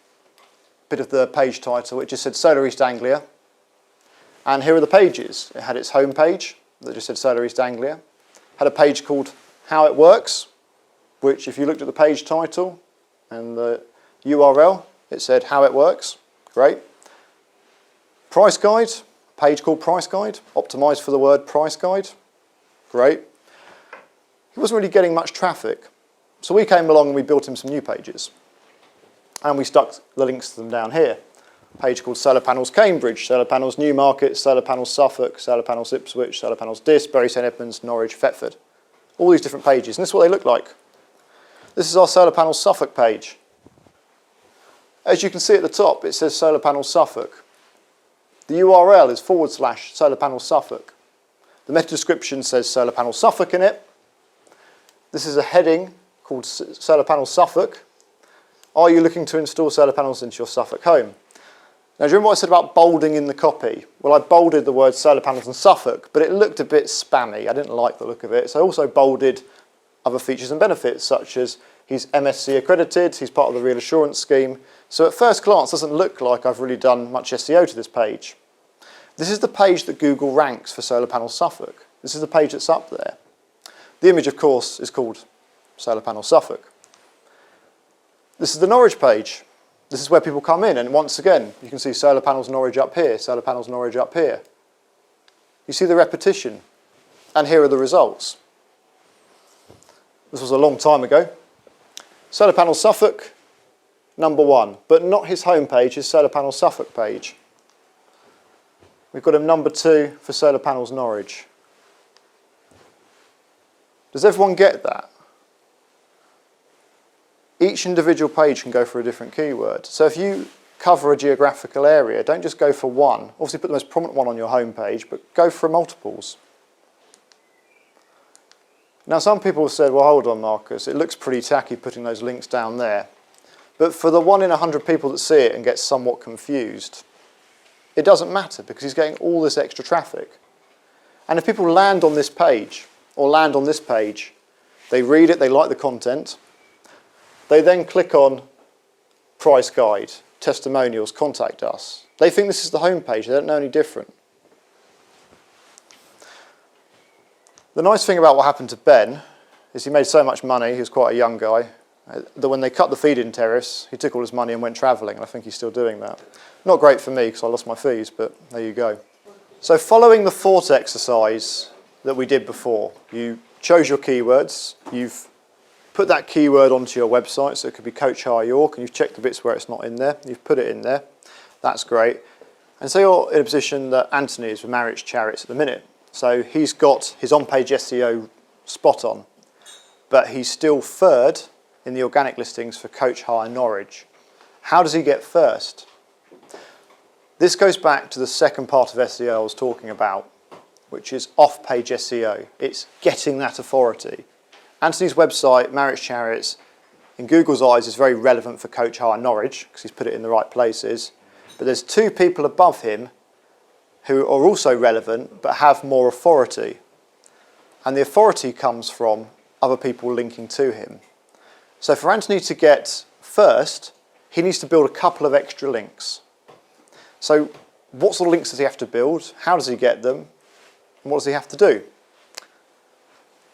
bit of the page title. It just said Solar East Anglia. And here are the pages. It had its home page that just said Solar East Anglia. Had a page called How It Works, which if you looked at the page title and the URL, it said How It Works. Great. Price guide, page called Price Guide, optimised for the word price guide. Great. He wasn't really getting much traffic. So we came along and we built him some new pages. And we stuck the links to them down here. A page called Solar Panels Cambridge, Solar Panels Newmarket, Solar Panels Suffolk, Solar Panels Ipswich, Solar Panels Diss, Bury St Edmunds, Norwich, Thetford. All these different pages. And this is what they look like. This is our Solar Panels Suffolk page. As you can see at the top, it says Solar Panels Suffolk. The URL is / Solar Panels Suffolk. The meta description says Solar Panels Suffolk in it. This is a heading called Solar Panels Suffolk. Are you looking to install solar panels into your Suffolk home? Now, do you remember what I said about bolding in the copy? Well, I bolded the word solar panels in Suffolk, but it looked a bit spammy. I didn't like the look of it. So I also bolded other features and benefits, such as he's MSc accredited, he's part of the Real Assurance scheme. So at first glance, it doesn't look like I've really done much SEO to this page. This is the page that Google ranks for Solar Panels Suffolk. This is the page that's up there. The image, of course, is called Solar Panels Suffolk. This is the Norwich page. This is where people come in, and once again, you can see Solar Panels Norwich up here, Solar Panels Norwich up here. You see the repetition, and here are the results. This was a long time ago. Solar Panels Suffolk, #1, but not his home page, his Solar Panels Suffolk page. We've got him #2 for Solar Panels Norwich. Does everyone get that? Each individual page can go for a different keyword. So if you cover a geographical area, don't just go for one. Obviously put the most prominent one on your home page, but go for multiples. Now some people have said, well, hold on, Marcus, it looks pretty tacky putting those links down there. But for the 1 in 100 people that see it and get somewhat confused, it doesn't matter because he's getting all this extra traffic. And if people land on this page, or land on this page, they read it, they like the content, they then click on Price Guide, Testimonials, Contact Us. They think this is the home page, they don't know any different. The nice thing about what happened to Ben is he made so much money, he was quite a young guy, that when they cut the feed-in tariffs, he took all his money and went travelling, and I think he's still doing that. Not great for me because I lost my fees, but there you go. So following the fort exercise that we did before, you chose your keywords, you've put that keyword onto your website, so it could be Coach Hire York, and you've checked the bits where it's not in there, you've put it in there, that's great. And so you're in a position that Anthony is with Marriage Chariots at the minute. So he's got his on-page SEO spot on, but he's still third in the organic listings for Coach Hire Norwich. How does he get first? This goes back to the second part of SEO I was talking about, which is off-page SEO. It's getting that authority. Anthony's website, Marriage Chariots, in Google's eyes is very relevant for Coach Hire Norwich because he's put it in the right places. But there's two people above him who are also relevant but have more authority. And the authority comes from other people linking to him. So for Anthony to get first, he needs to build a couple of extra links. So what sort of links does he have to build? How does he get them? And what does he have to do?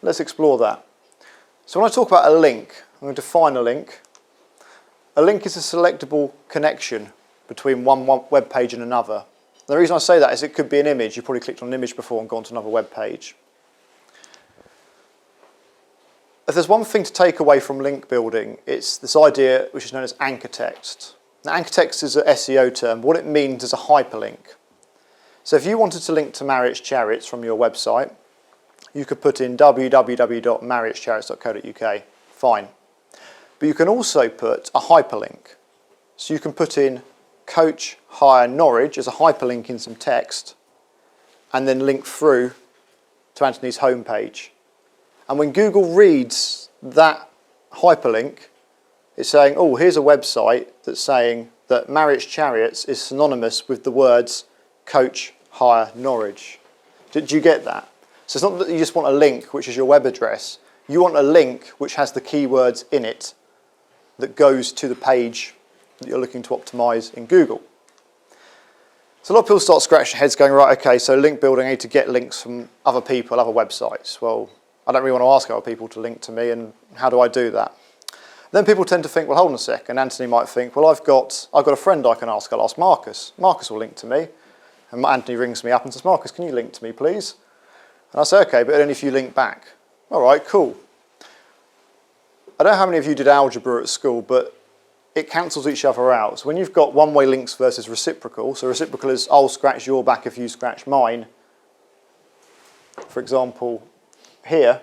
Let's explore that. So when I talk about a link, I'm going to define a link. A link is a selectable connection between one web page and another. The reason I say that is it could be an image. You probably clicked on an image before and gone to another web page. If there's one thing to take away from link building, it's this idea which is known as anchor text. Now, anchor text is an SEO term. What it means is a hyperlink. So if you wanted to link to Marriage Chariots from your website, you could put in www.marriagechariots.co.uk. Fine. But you can also put a hyperlink. So you can put in Coach Hire Norwich as a hyperlink in some text and then link through to Anthony's homepage. And when Google reads that hyperlink, it's saying, oh, here's a website that's saying that Marriage Chariots is synonymous with the words Coach Hire Norwich. Did you get that? So it's not that you just want a link, which is your web address. You want a link which has the keywords in it that goes to the page that you're looking to optimize in Google. So a lot of people start scratching their heads going, right, okay, so link building, I need to get links from other people, other websites. Well, I don't really want to ask other people to link to me, and how do I do that? Then people tend to think, well, hold on a second. Anthony might think, well, I've got a friend I can ask. I'll ask Marcus. Marcus will link to me. And Anthony rings me up and says, Marcus, can you link to me, please? And I say, okay, but only if you link back. All right, cool. I don't know how many of you did algebra at school, but it cancels each other out. So when you've got one-way links versus reciprocal, so reciprocal is I'll scratch your back if you scratch mine. For example, here,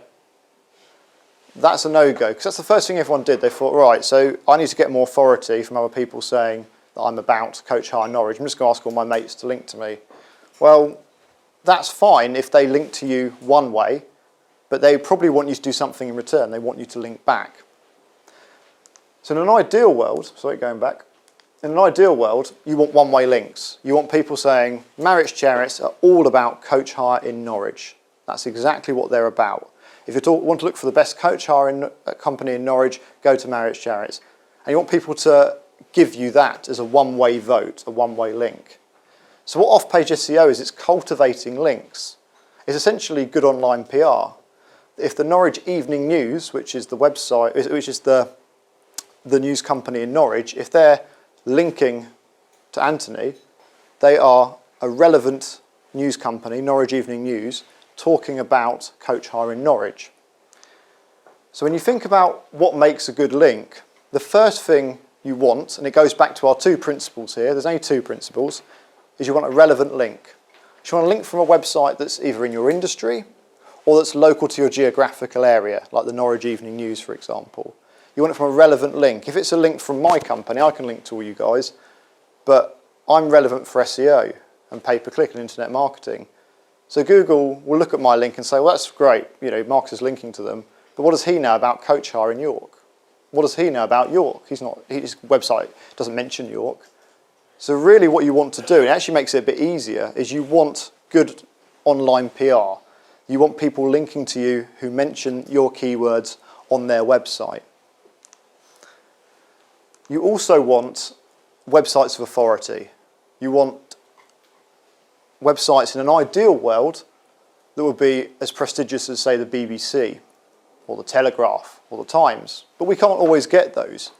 that's a no-go, because that's the first thing everyone did. They thought, right, so I need to get more authority from other people saying that I'm about Coach Hire Norwich. I'm just going to ask all my mates to link to me. Well, that's fine if they link to you one way, but they probably want you to do something in return. They want you to link back. So in an ideal world, in an ideal world, you want one-way links. You want people saying, Marriage Chariots are all about Coach Hire in Norwich. That's exactly what they're about. If you want to look for the best coach hire company in Norwich, go to Marriage Chariots. And you want people to give you that as a one-way vote, a one-way link. So what off-page SEO is, it's cultivating links. It's essentially good online PR. If the Norwich Evening News, which is the website, which is the news company in Norwich, if they're linking to Anthony, they are a relevant news company, Norwich Evening News, talking about Coach Hire in Norwich. So when you think about what makes a good link, the first thing you want, and it goes back to our two principles here, there's only two principles, is you want a relevant link. You want a link from a website that's either in your industry or that's local to your geographical area, like the Norwich Evening News, for example. You want it from a relevant link. If it's a link from my company, I can link to all you guys, but I'm relevant for SEO and pay-per-click and internet marketing. So Google will look at my link and say, well, that's great, you know, Marcus is linking to them, but what does he know about Coach Hire in York? What does he know about York? His website doesn't mention York. So really what you want to do, and it actually makes it a bit easier, is you want good online PR. You want people linking to you who mention your keywords on their website. You also want websites of authority. You want websites in an ideal world that would be as prestigious as, say, the BBC. or the Telegraph or the Times, but we can't always get those.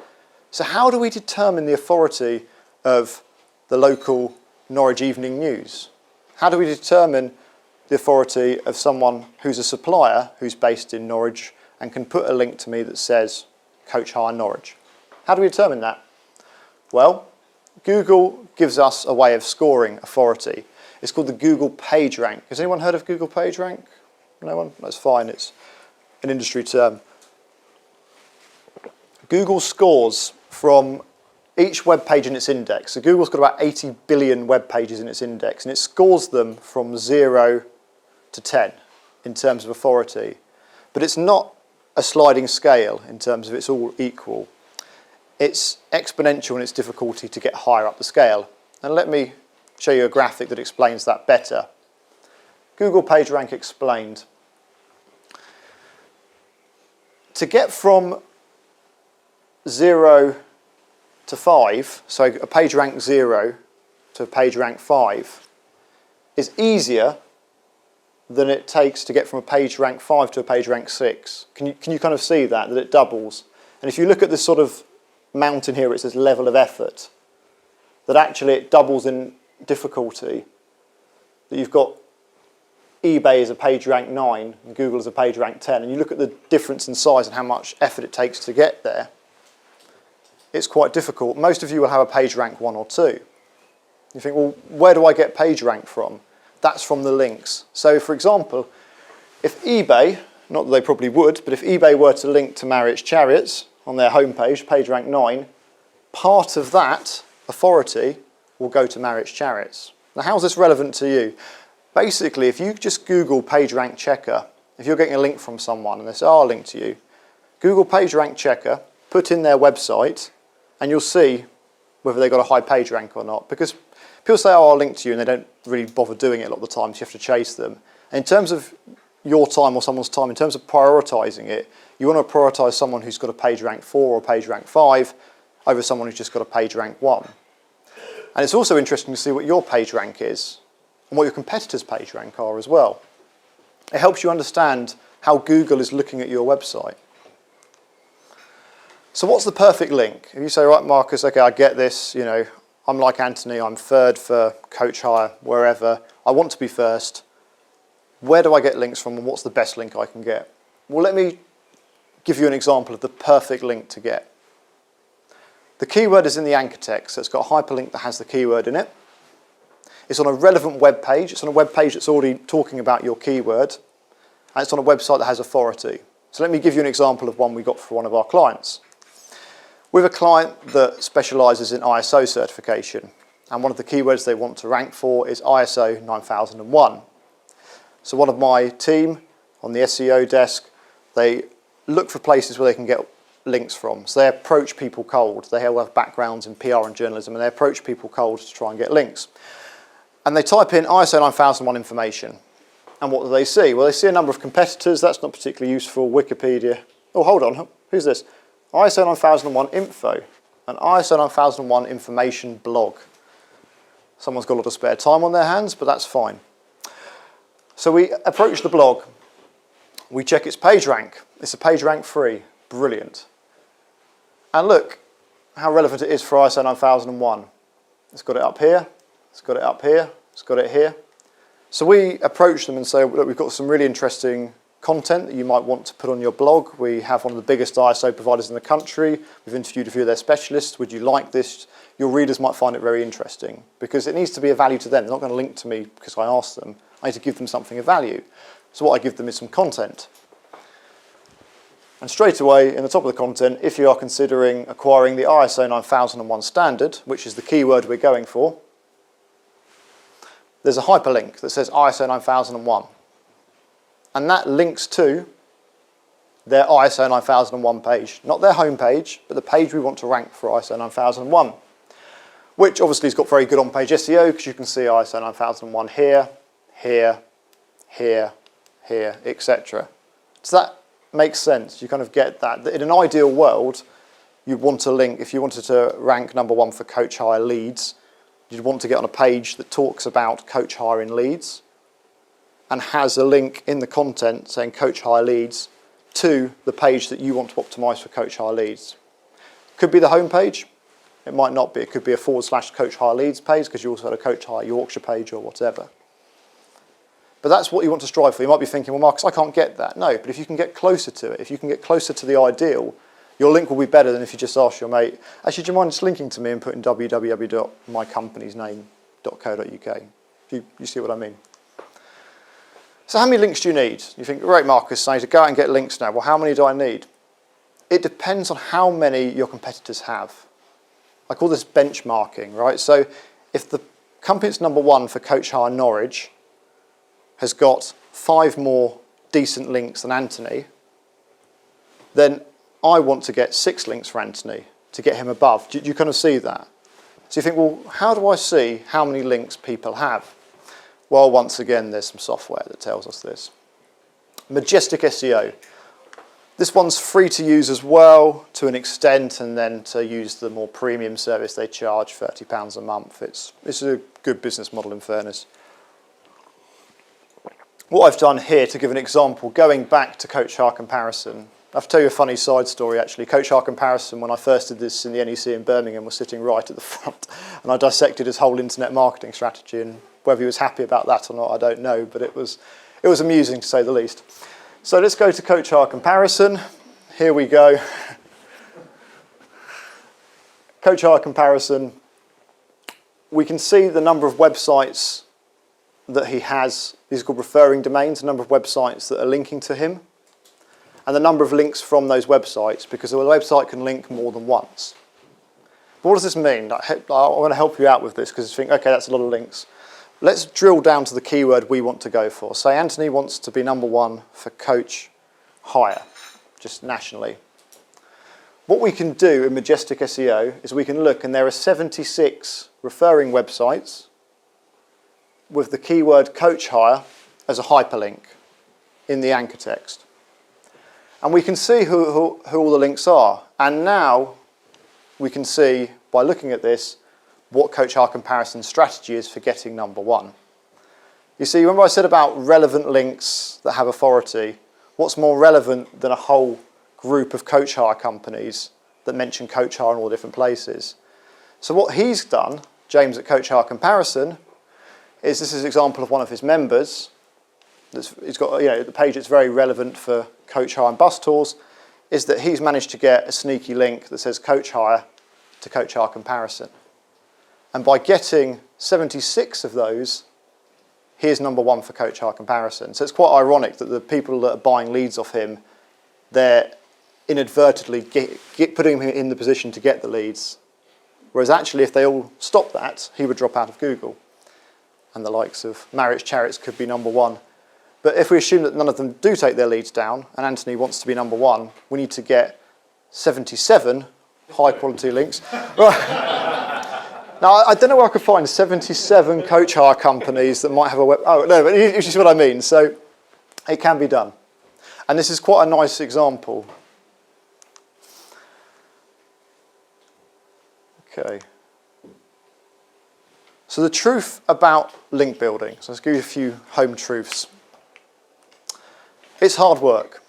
So how do we determine the authority of the local Norwich Evening News? How do we determine the authority of someone who's a supplier who's based in Norwich and can put a link to me that says Coach Hire Norwich? How do we determine that? Well, Google gives us a way of scoring authority. It's called the Google PageRank. Has anyone heard of Google PageRank? No one? That's fine. It's an industry term. Google scores from each web page in its index. So Google's got about 80 billion web pages in its index, and it scores them from 0 to 10 in terms of authority. But it's not a sliding scale in terms of it's all equal. It's exponential in its difficulty to get higher up the scale. And let me show you a graphic that explains that better. Google PageRank explained. To get from 0 to 5, so a PageRank 0 to a PageRank 5, is easier than it takes to get from a PageRank 5 to a PageRank 6. Can you kind of see that it doubles? And if you look at this sort of mountain here, it says level of effort, that actually it doubles in difficulty. That you've got eBay as a PageRank 9 and Google as a PageRank 10, and you look at the difference in size and how much effort it takes to get there, it's quite difficult. Most of you will have a PageRank 1 or 2. You think, well, where do I get PageRank from? That's from the links. So, for example, if eBay, not that they probably would, but if eBay were to link to Marriott's Chariots on their homepage, PageRank 9, part of that authority will go to Marriott's Chariots. Now, how's this relevant to you? Basically, if you just Google PageRank Checker, if you're getting a link from someone and they say, oh, I'll link to you, Google PageRank Checker, put in their website, and you'll see whether they've got a high page rank or not. Because people say, oh, I'll link to you, and they don't really bother doing it a lot of the time, so you have to chase them. And in terms of your time or someone's time, in terms of prioritising it, you want to prioritise someone who's got a page rank 4 or a page rank 5 over someone who's just got a page rank 1. And it's also interesting to see what your page rank is and what your competitors' page rank are as well. It helps you understand how Google is looking at your website. So what's the perfect link? If you say, right, Marcus, okay, I get this, you know, I'm like Anthony, I'm third for Coach Hire, wherever, I want to be first. Where do I get links from and what's the best link I can get? Well, let me give you an example of the perfect link to get. The keyword is in the anchor text, so it's got a hyperlink that has the keyword in it. It's on a relevant web page. It's on a web page that's already talking about your keyword, and it's on a website that has authority. So let me give you an example of one we got for one of our clients. We have a client that specialises in ISO certification, and one of the keywords they want to rank for is ISO 9001. So one of my team on the SEO desk, they look for places where they can get links from. So they approach people cold. They all have backgrounds in PR and journalism, and they approach people cold to try and get links. And they type in ISO 9001 information. And what do they see? Well, they see a number of competitors. That's not particularly useful. Wikipedia. Oh, hold on. Who's this? ISO 9001 info. An ISO 9001 information blog. Someone's got a lot of spare time on their hands, but that's fine. So we approach the blog. We check its page rank. It's a page rank 3. Brilliant. And look how relevant it is for ISO 9001. It's got it up here. It's got it up here. It's got it here. So we approach them and say, look, we've got some really interesting content that you might want to put on your blog. We have one of the biggest ISO providers in the country. We've interviewed a few of their specialists. Would you like this? Your readers might find it very interesting because it needs to be of value to them. They're not going to link to me because I asked them. I need to give them something of value. So what I give them is some content. And straight away, in the top of the content, if you are considering acquiring the ISO 9001 standard, which is the keyword we're going for, there's a hyperlink that says ISO 9001. And that links to their ISO 9001 page. Not their home page, but the page we want to rank for ISO 9001. Which obviously has got very good on-page SEO because you can see ISO 9001 here, here, here, here, etc. So that makes sense. You kind of get that. In an ideal world, you'd want to link, if you wanted to rank number 1 for Coach Hire Leeds, you'd want to get on a page that talks about Coach Hire in Leeds and has a link in the content saying Coach Hire Leeds to the page that you want to optimise for coach hire leads. Could be the home page. It might not be. It could be a / coach hire leads page because you also had a coach hire Yorkshire page or whatever. But that's what you want to strive for. You might be thinking, well, Marcus, I can't get that. No, but if you can get closer to it, if you can get closer to the ideal, your link will be better than if you just ask your mate, actually, do you mind just linking to me and putting www.mycompaniesname.co.uk? You see what I mean? So how many links do you need? You think, right, Marcus, I need to go out and get links now. Well, how many do I need? It depends on how many your competitors have. I call this benchmarking, right? So if the company that's number 1 for coach hire Norwich has got 5 more decent links than Anthony, then I want to get 6 links for Anthony to get him above. Do you kind of see that? So you think, well, how do I see how many links people have? Well, once again, there's some software that tells us this. Majestic SEO. This one's free to use as well to an extent, and then to use the more premium service they charge £30 a month. It's a good business model in fairness. What I've done here to give an example, going back to coach hire comparison, I have to tell you a funny side story actually. Coach hire comparison, when I first did this in the NEC in Birmingham, was sitting right at the front, and I dissected his whole internet marketing strategy, and whether he was happy about that or not, I don't know, but it was amusing to say the least. So let's go to coach hire comparison. Here we go. Coach hire comparison. We can see the number of websites that he has. These are called referring domains, the number of websites that are linking to him, and the number of links from those websites, because a website can link more than once. But what does this mean? I want to help you out with this, because you think, okay, that's a lot of links. Let's drill down to the keyword we want to go for. Say Anthony wants to be number 1 for coach hire, just nationally. What we can do in Majestic SEO is we can look, and there are 76 referring websites with the keyword coach hire as a hyperlink in the anchor text. And we can see who all the links are. And now we can see, by looking at this, what coach hire comparison strategy is for getting number 1. You see, remember I said about relevant links that have authority? What's more relevant than a whole group of coach hire companies that mention coach hire in all different places? So what he's done, James at Coach Hire Comparison, is this is an example of one of his members. He's got, the page that's very relevant for coach hire and bus tours, is that he's managed to get a sneaky link that says coach hire to coach hire comparison. And by getting 76 of those, he's number 1 for coach hire comparison. So it's quite ironic that the people that are buying leads off him, they're inadvertently putting him in the position to get the leads. Whereas actually, if they all stopped that, he would drop out of Google. And the likes of Marriott Chariots could be number 1. But if we assume that none of them do take their leads down, and Anthony wants to be number 1, we need to get 77 high-quality links. Now, I don't know where I could find 77 coach hire companies that might have a web... Oh, no, but you see what I mean. So it can be done. And this is quite a nice example. Okay. So the truth about link building. So let's give you a few home truths. It's hard work.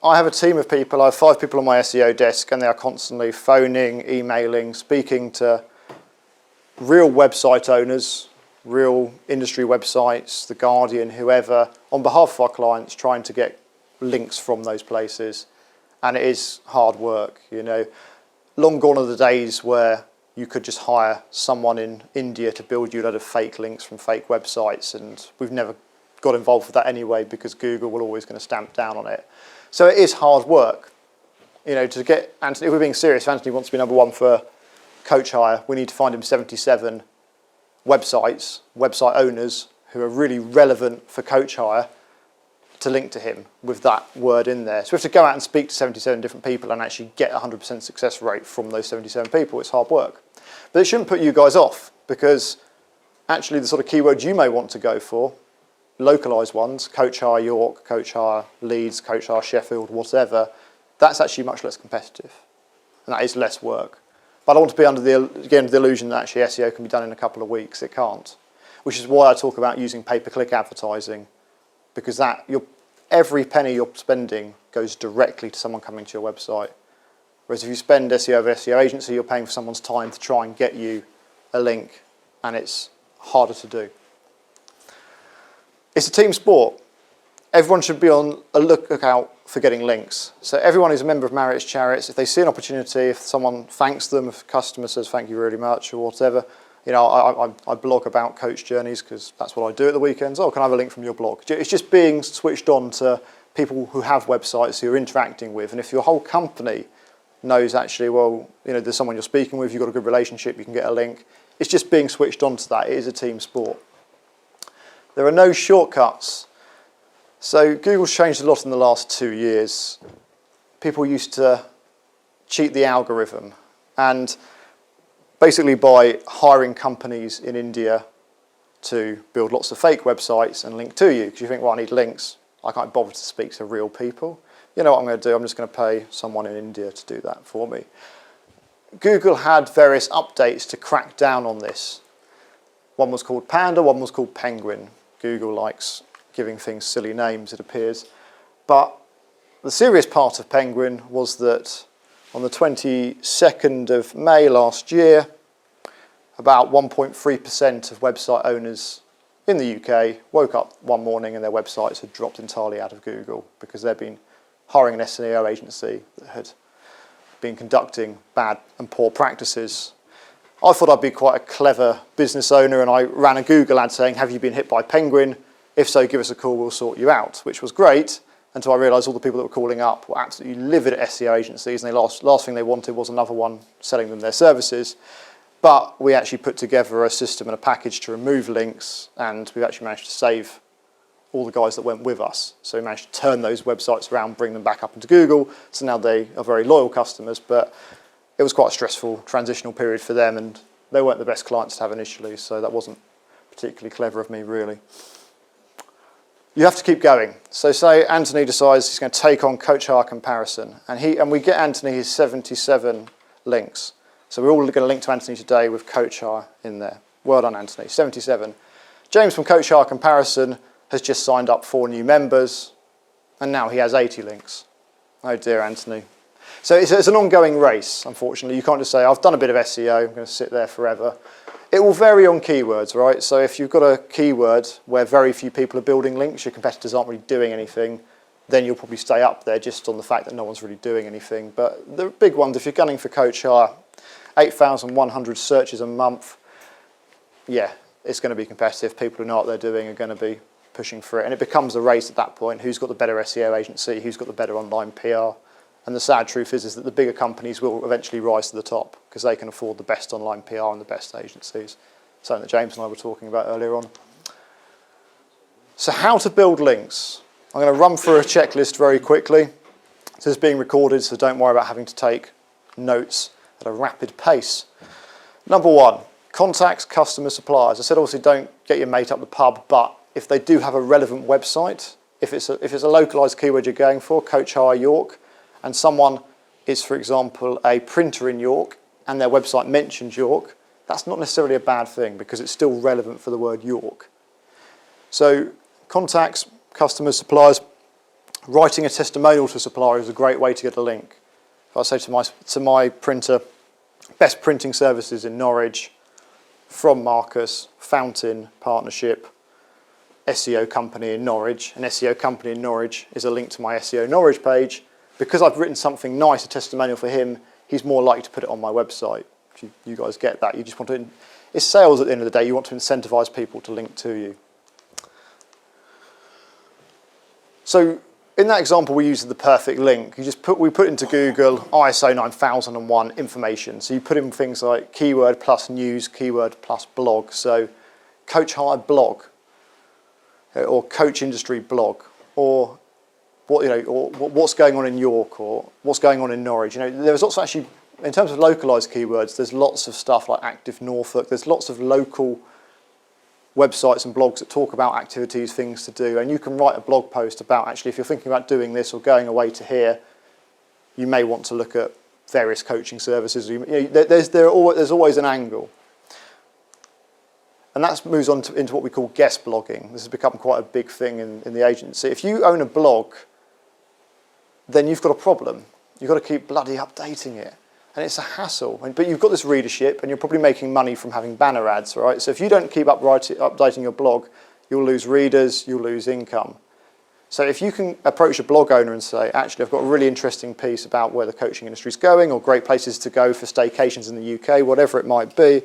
I have a team of people. I have 5 people on my SEO desk, and they are constantly phoning, emailing, speaking to real website owners, real industry websites, The Guardian, whoever, on behalf of our clients, trying to get links from those places. And it is hard work, Long gone are the days where you could just hire someone in India to build you a load of fake links from fake websites, and we've never got involved with that anyway because Google will always going to stamp down on it. So it is hard work. To get Anthony, if we're being serious, if Anthony wants to be number 1 for coach hire, we need to find him 77 websites, website owners who are really relevant for coach hire to link to him with that word in there. So we have to go out and speak to 77 different people and actually get a 100% success rate from those 77 people. It's hard work. But it shouldn't put you guys off, because actually the sort of keywords you may want to go for, localised ones, coach hire York, coach hire Leeds, coach hire Sheffield, whatever, that's actually much less competitive. And that is less work. But I don't want to be under the illusion that actually SEO can be done in a couple of weeks. It can't. Which is why I talk about using pay-per-click advertising, because every penny you're spending goes directly to someone coming to your website. Whereas if you spend SEO over SEO agency, you're paying for someone's time to try and get you a link, and it's harder to do. It's a team sport. Everyone should be on a lookout for getting links. So everyone who's a member of Marriott's Chariots, if they see an opportunity, if someone thanks them, if a customer says thank you really much or whatever, you know, I blog about coach journeys because that's what I do at the weekends. Oh, can I have a link from your blog? It's just being switched on to people who have websites who you're interacting with. And if your whole company knows actually, well, you know, there's someone you're speaking with, you've got a good relationship, you can get a link. It's just being switched on to that. It is a team sport. There are no shortcuts. So Google's changed a lot in the last 2 years. People used to cheat the algorithm, and basically by hiring companies in India to build lots of fake websites and link to you, because you think, well, I need links. I can't bother to speak to real people. You know what I'm going to do? I'm just going to pay someone in India to do that for me. Google had various updates to crack down on this. One was called Panda, one was called Penguin. Google likes giving things silly names, it appears. But the serious part of Penguin was that on the 22nd of May last year, about 1.3% of website owners in the UK woke up one morning and their websites had dropped entirely out of Google because they'd been hiring an SEO agency that had been conducting bad and poor practices. I thought I'd be quite a clever business owner, and I ran a Google ad saying, have you been hit by Penguin? If so, give us a call, we'll sort you out, which was great, until I realised all the people that were calling up were absolutely livid at SEO agencies, and the last thing they wanted was another one selling them their services. But we actually put together a system and a package to remove links, and we've actually managed to save all the guys that went with us. So we managed to turn those websites around, bring them back up into Google, so now they are very loyal customers, but it was quite a stressful transitional period for them, and they weren't the best clients to have initially, so that wasn't particularly clever of me, really. You have to keep going. So say Anthony decides he's going to take on Coach Hire Comparison, and we get Anthony his 77 links. So we're all going to link to Anthony today with Coach Hire in there. Well done, Anthony, 77. James from Coach Hire Comparison has just signed up 4 new members, and now he has 80 links. Oh dear, Anthony. So it's an ongoing race, unfortunately. You can't just say, I've done a bit of SEO, I'm going to sit there forever. It will vary on keywords, right? So if you've got a keyword where very few people are building links, your competitors aren't really doing anything, then you'll probably stay up there just on the fact that no one's really doing anything. But the big ones, if you're gunning for Coach Hire, 8,100 searches a month, yeah, it's going to be competitive. People who know what they're doing are going to be pushing for it. And it becomes a race at that point. Who's got the better SEO agency? Who's got the better online PR? And the sad truth is that the bigger companies will eventually rise to the top because they can afford the best online PR and the best agencies. Something that James and I were talking about earlier on. So how to build links. I'm going to run through a checklist very quickly. This is being recorded, so don't worry about having to take notes at a rapid pace. Number 1, contacts, customers, suppliers. I said obviously don't get your mate up the pub, but if they do have a relevant website, if it's a localised keyword you're going for, Coach Hire York, and someone is, for example, a printer in York and their website mentions York, that's not necessarily a bad thing because it's still relevant for the word York. So contacts, customers, suppliers, writing a testimonial to a supplier is a great way to get a link. If I say to my printer, best printing services in Norwich, from Marcus, Fountain, partnership, SEO company in Norwich, an SEO company in Norwich is a link to my SEO Norwich page. Because I've written something nice, a testimonial for him, he's more likely to put it on my website. You guys get that. You just want to. It's sales at the end of the day. You want to incentivize people to link to you. So in that example, we used the perfect link. We put into Google ISO 9001 information. So you put in things like keyword plus news, keyword plus blog. So Coach Hire blog, or Coach Industry blog, or what's going on in York, or what's going on in Norwich. There's lots of actually, in terms of localised keywords, there's lots of stuff like Active Norfolk. There's lots of local websites and blogs that talk about activities, things to do, and you can write a blog post about actually if you're thinking about doing this or going away to here, you may want to look at various coaching services. There's always an angle. And that moves on into what we call guest blogging. This has become quite a big thing in the agency. If you own a blog, then you've got a problem. You've got to keep bloody updating it. And it's a hassle. But you've got this readership, and you're probably making money from having banner ads, right? So if you don't keep updating your blog, you'll lose readers, you'll lose income. So if you can approach a blog owner and say, actually, I've got a really interesting piece about where the coaching industry is going, or great places to go for staycations in the UK, whatever it might be,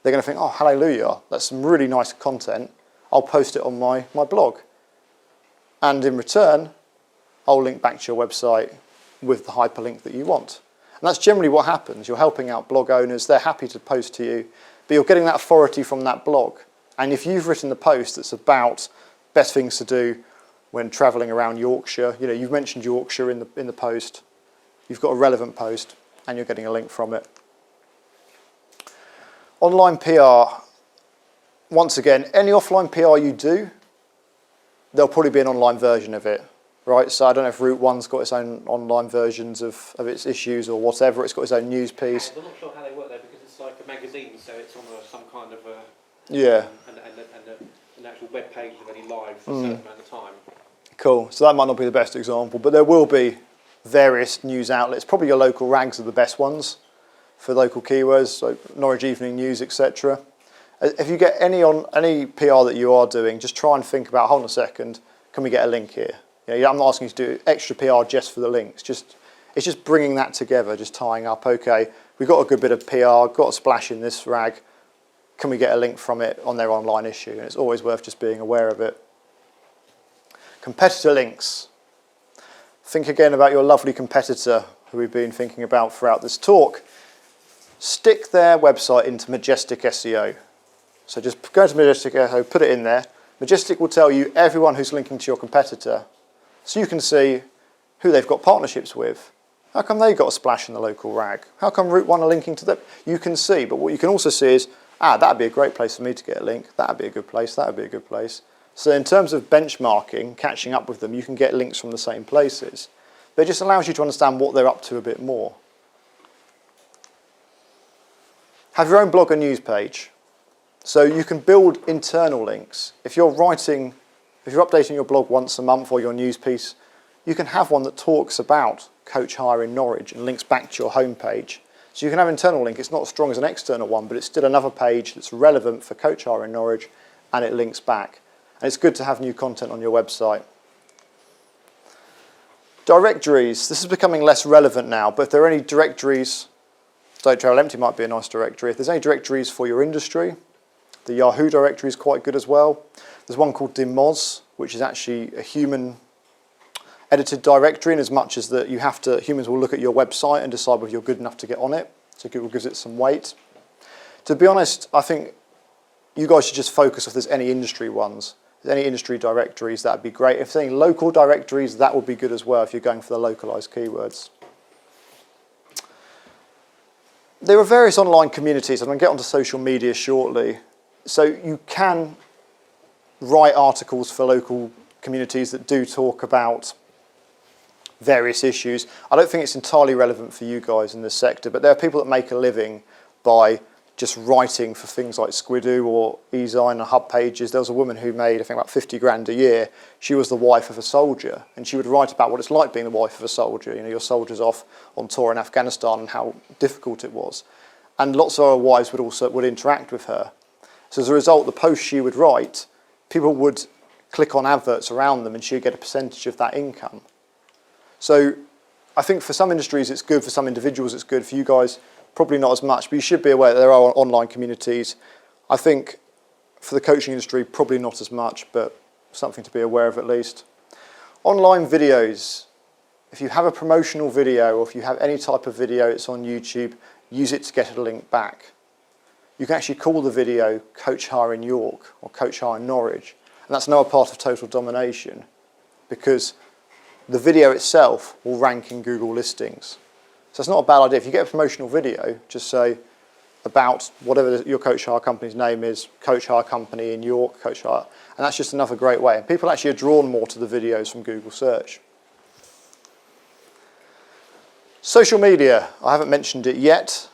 they're going to think, oh, hallelujah, that's some really nice content. I'll post it on my blog. And in return, I'll link back to your website with the hyperlink that you want. And that's generally what happens. You're helping out blog owners. They're happy to post to you, but you're getting that authority from that blog. And if you've written the post that's about best things to do when travelling around Yorkshire, you've mentioned Yorkshire in the post, you've got a relevant post, and you're getting a link from it. Online PR. Once again, any offline PR you do, there'll probably be an online version of it. Right, so I don't know if Route 1's got its own online versions of its issues or whatever. It's got its own news piece. I'm not sure how they work there because it's like a magazine, so it's on some kind of yeah, an actual web page is only live for a certain amount of time. Cool. So that might not be the best example, but there will be various news outlets. Probably your local rags are the best ones for local keywords, so Norwich Evening News, etc. If you get any PR that you are doing, just try and think about, hold on a second, can we get a link here? I'm not asking you to do extra PR just for the links. It's just bringing that together, just tying up, okay, we've got a good bit of PR, got a splash in this rag, can we get a link from it on their online issue? And it's always worth just being aware of it. Competitor links. Think again about your lovely competitor who we've been thinking about throughout this talk. Stick their website into Majestic SEO. So just go to Majestic SEO, put it in there. Majestic will tell you everyone who's linking to your competitor. So you can see who they've got partnerships with. How come they got a splash in the local rag? How come Route 1 are linking to them? You can see, but what you can also see is, that'd be a great place for me to get a link. That'd be a good place, that'd be a good place. So in terms of benchmarking, catching up with them, you can get links from the same places. But it just allows you to understand what they're up to a bit more. Have your own blog and news page. So you can build internal links. If you're updating your blog once a month or your news piece, you can have one that talks about coach hire in Norwich and links back to your homepage. So you can have an internal link. It's not as strong as an external one, but it's still another page that's relevant for coach hire in Norwich, and it links back. And it's good to have new content on your website. Directories. This is becoming less relevant now, but if there are any directories, Don't Travel Empty might be a nice directory. If there's any directories for your industry, the Yahoo directory is quite good as well. There's one called Demoz, which is actually a human edited directory, in as much as that humans will look at your website and decide whether you're good enough to get on it. So Google gives it some weight. To be honest, I think you guys should just focus if there's any industry ones. If there's any industry directories, that'd be great. If there's any local directories, that would be good as well if you're going for the localized keywords. There are various online communities, and I'll get onto social media shortly. So you can write articles for local communities that do talk about various issues. I don't think it's entirely relevant for you guys in this sector, but there are people that make a living by just writing for things like Squidoo or eZine and Hub Pages. There was a woman who made, I think, about 50 grand a year. She was the wife of a soldier, and she would write about what it's like being the wife of a soldier. Your soldier's off on tour in Afghanistan and how difficult it was. And lots of our wives would interact with her. So as a result, the posts she would write, people would click on adverts around them and she'd get a percentage of that income. So I think for some industries it's good, for some individuals it's good, for you guys probably not as much, but you should be aware that there are online communities. I think for the coaching industry probably not as much, but something to be aware of at least. Online videos. If you have a promotional video or if you have any type of video that's on YouTube, use it to get a link back. You can actually call the video Coach Hire in York or Coach Hire in Norwich, and that's now a part of Total Domination because the video itself will rank in Google listings. So it's not a bad idea. If you get a promotional video, just say about whatever your Coach Hire company's name is, Coach Hire Company in York, Coach Hire, and that's just another great way. And people actually are drawn more to the videos from Google search. Social media, I haven't mentioned it yet,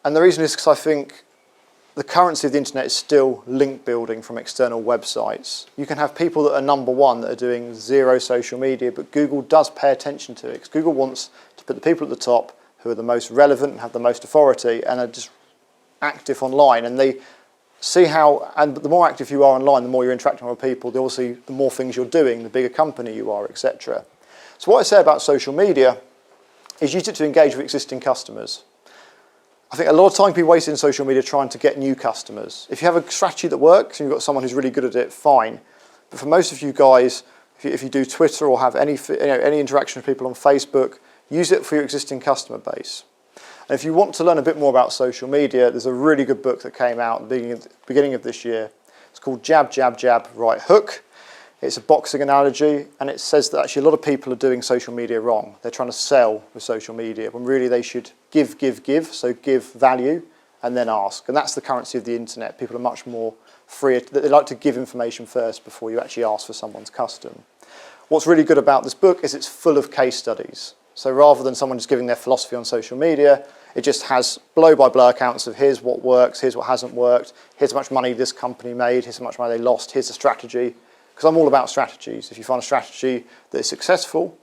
and the reason is because I think the currency of the internet is still link building from external websites. You can have people that are number one that are doing zero social media, but Google does pay attention to it because Google wants to put the people at the top who are the most relevant and have the most authority and are just active online. And they see how, and the more active you are online, the more you're interacting with people, obviously the more things you're doing, the bigger company you are, etc. So what I say about social media is use it to engage with existing customers. I think a lot of time people waste in social media trying to get new customers. If you have a strategy that works and you've got someone who's really good at it, fine. But for most of you guys, if you do Twitter or have any interaction with people on Facebook, use it for your existing customer base. And if you want to learn a bit more about social media, there's a really good book that came out at the beginning of this year. It's called Jab, Jab, Jab, Right Hook. It's a boxing analogy, and it says that actually a lot of people are doing social media wrong. They're trying to sell with social media, when really they should give, so give value, and then ask. And that's the currency of the internet. People are much more free. They like to give information first before you actually ask for someone's custom. What's really good about this book is it's full of case studies. So rather than someone just giving their philosophy on social media, it just has blow-by-blow accounts of here's what works, here's what hasn't worked, here's how much money this company made, here's how much money they lost, here's the strategy. Because I'm all about strategies. If you find a strategy that is successful,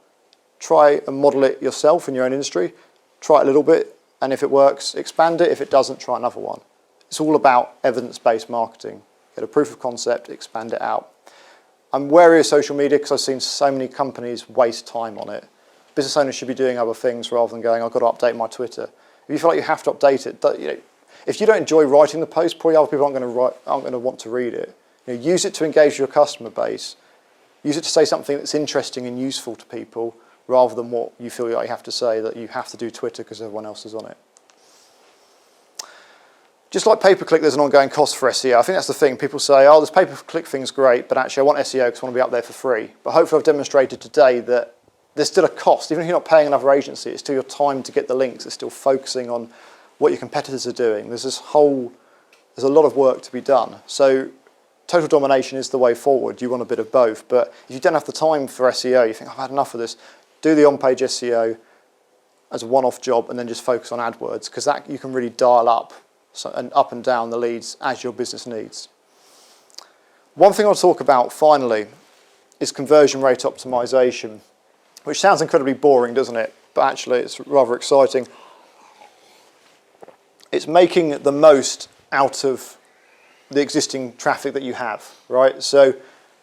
try and model it yourself in your own industry, try it a little bit, and if it works, expand it. If it doesn't, try another one. It's all about evidence-based marketing. Get a proof of concept, expand it out. I'm wary of social media because I've seen so many companies waste time on it. Business owners should be doing other things rather than going, I've got to update my Twitter. If you feel like you have to update it, if you don't enjoy writing the post, probably other people aren't going to want to read it. Use it to engage your customer base. Use it to say something that's interesting and useful to people rather than what you feel like you have to say, that you have to do Twitter because everyone else is on it. Just like pay-per-click, there's an ongoing cost for SEO. I think that's the thing. People say, oh, this pay-per-click thing's great, but actually I want SEO because I want to be up there for free. But hopefully I've demonstrated today that there's still a cost. Even if you're not paying another agency, it's still your time to get the links. It's still focusing on what your competitors are doing. There's a lot of work to be done. So total domination is the way forward. You want a bit of both. But if you don't have the time for SEO, you think, I've had enough of this, do the on-page SEO as a one-off job and then just focus on AdWords, because that you can really dial up and down the leads as your business needs. One thing I'll talk about finally is conversion rate optimization, which sounds incredibly boring, doesn't it? But actually it's rather exciting. It's making the most out of the existing traffic that you have, right? So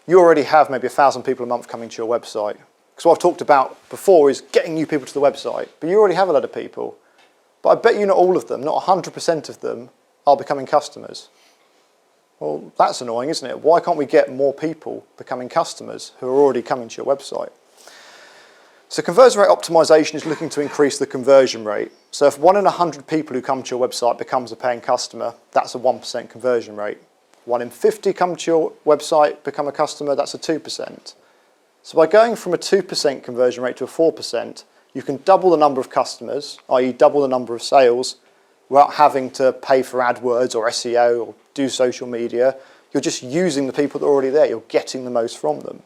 you already have maybe 1,000 people a month coming to your website. Because what I've talked about before is getting new people to the website, but you already have a lot of people. But I bet you not all of them, not 100% of them, are becoming customers. Well, that's annoying, isn't it? Why can't we get more people becoming customers who are already coming to your website? So conversion rate optimization is looking to increase the conversion rate. So if 1 in 100 people who come to your website becomes a paying customer, that's a 1% conversion rate. 1 in 50 come to your website, become a customer, that's a 2%. So by going from a 2% conversion rate to a 4%, you can double the number of customers, i.e. double the number of sales, without having to pay for AdWords or SEO or do social media. You're just using the people that are already there. You're getting the most from them.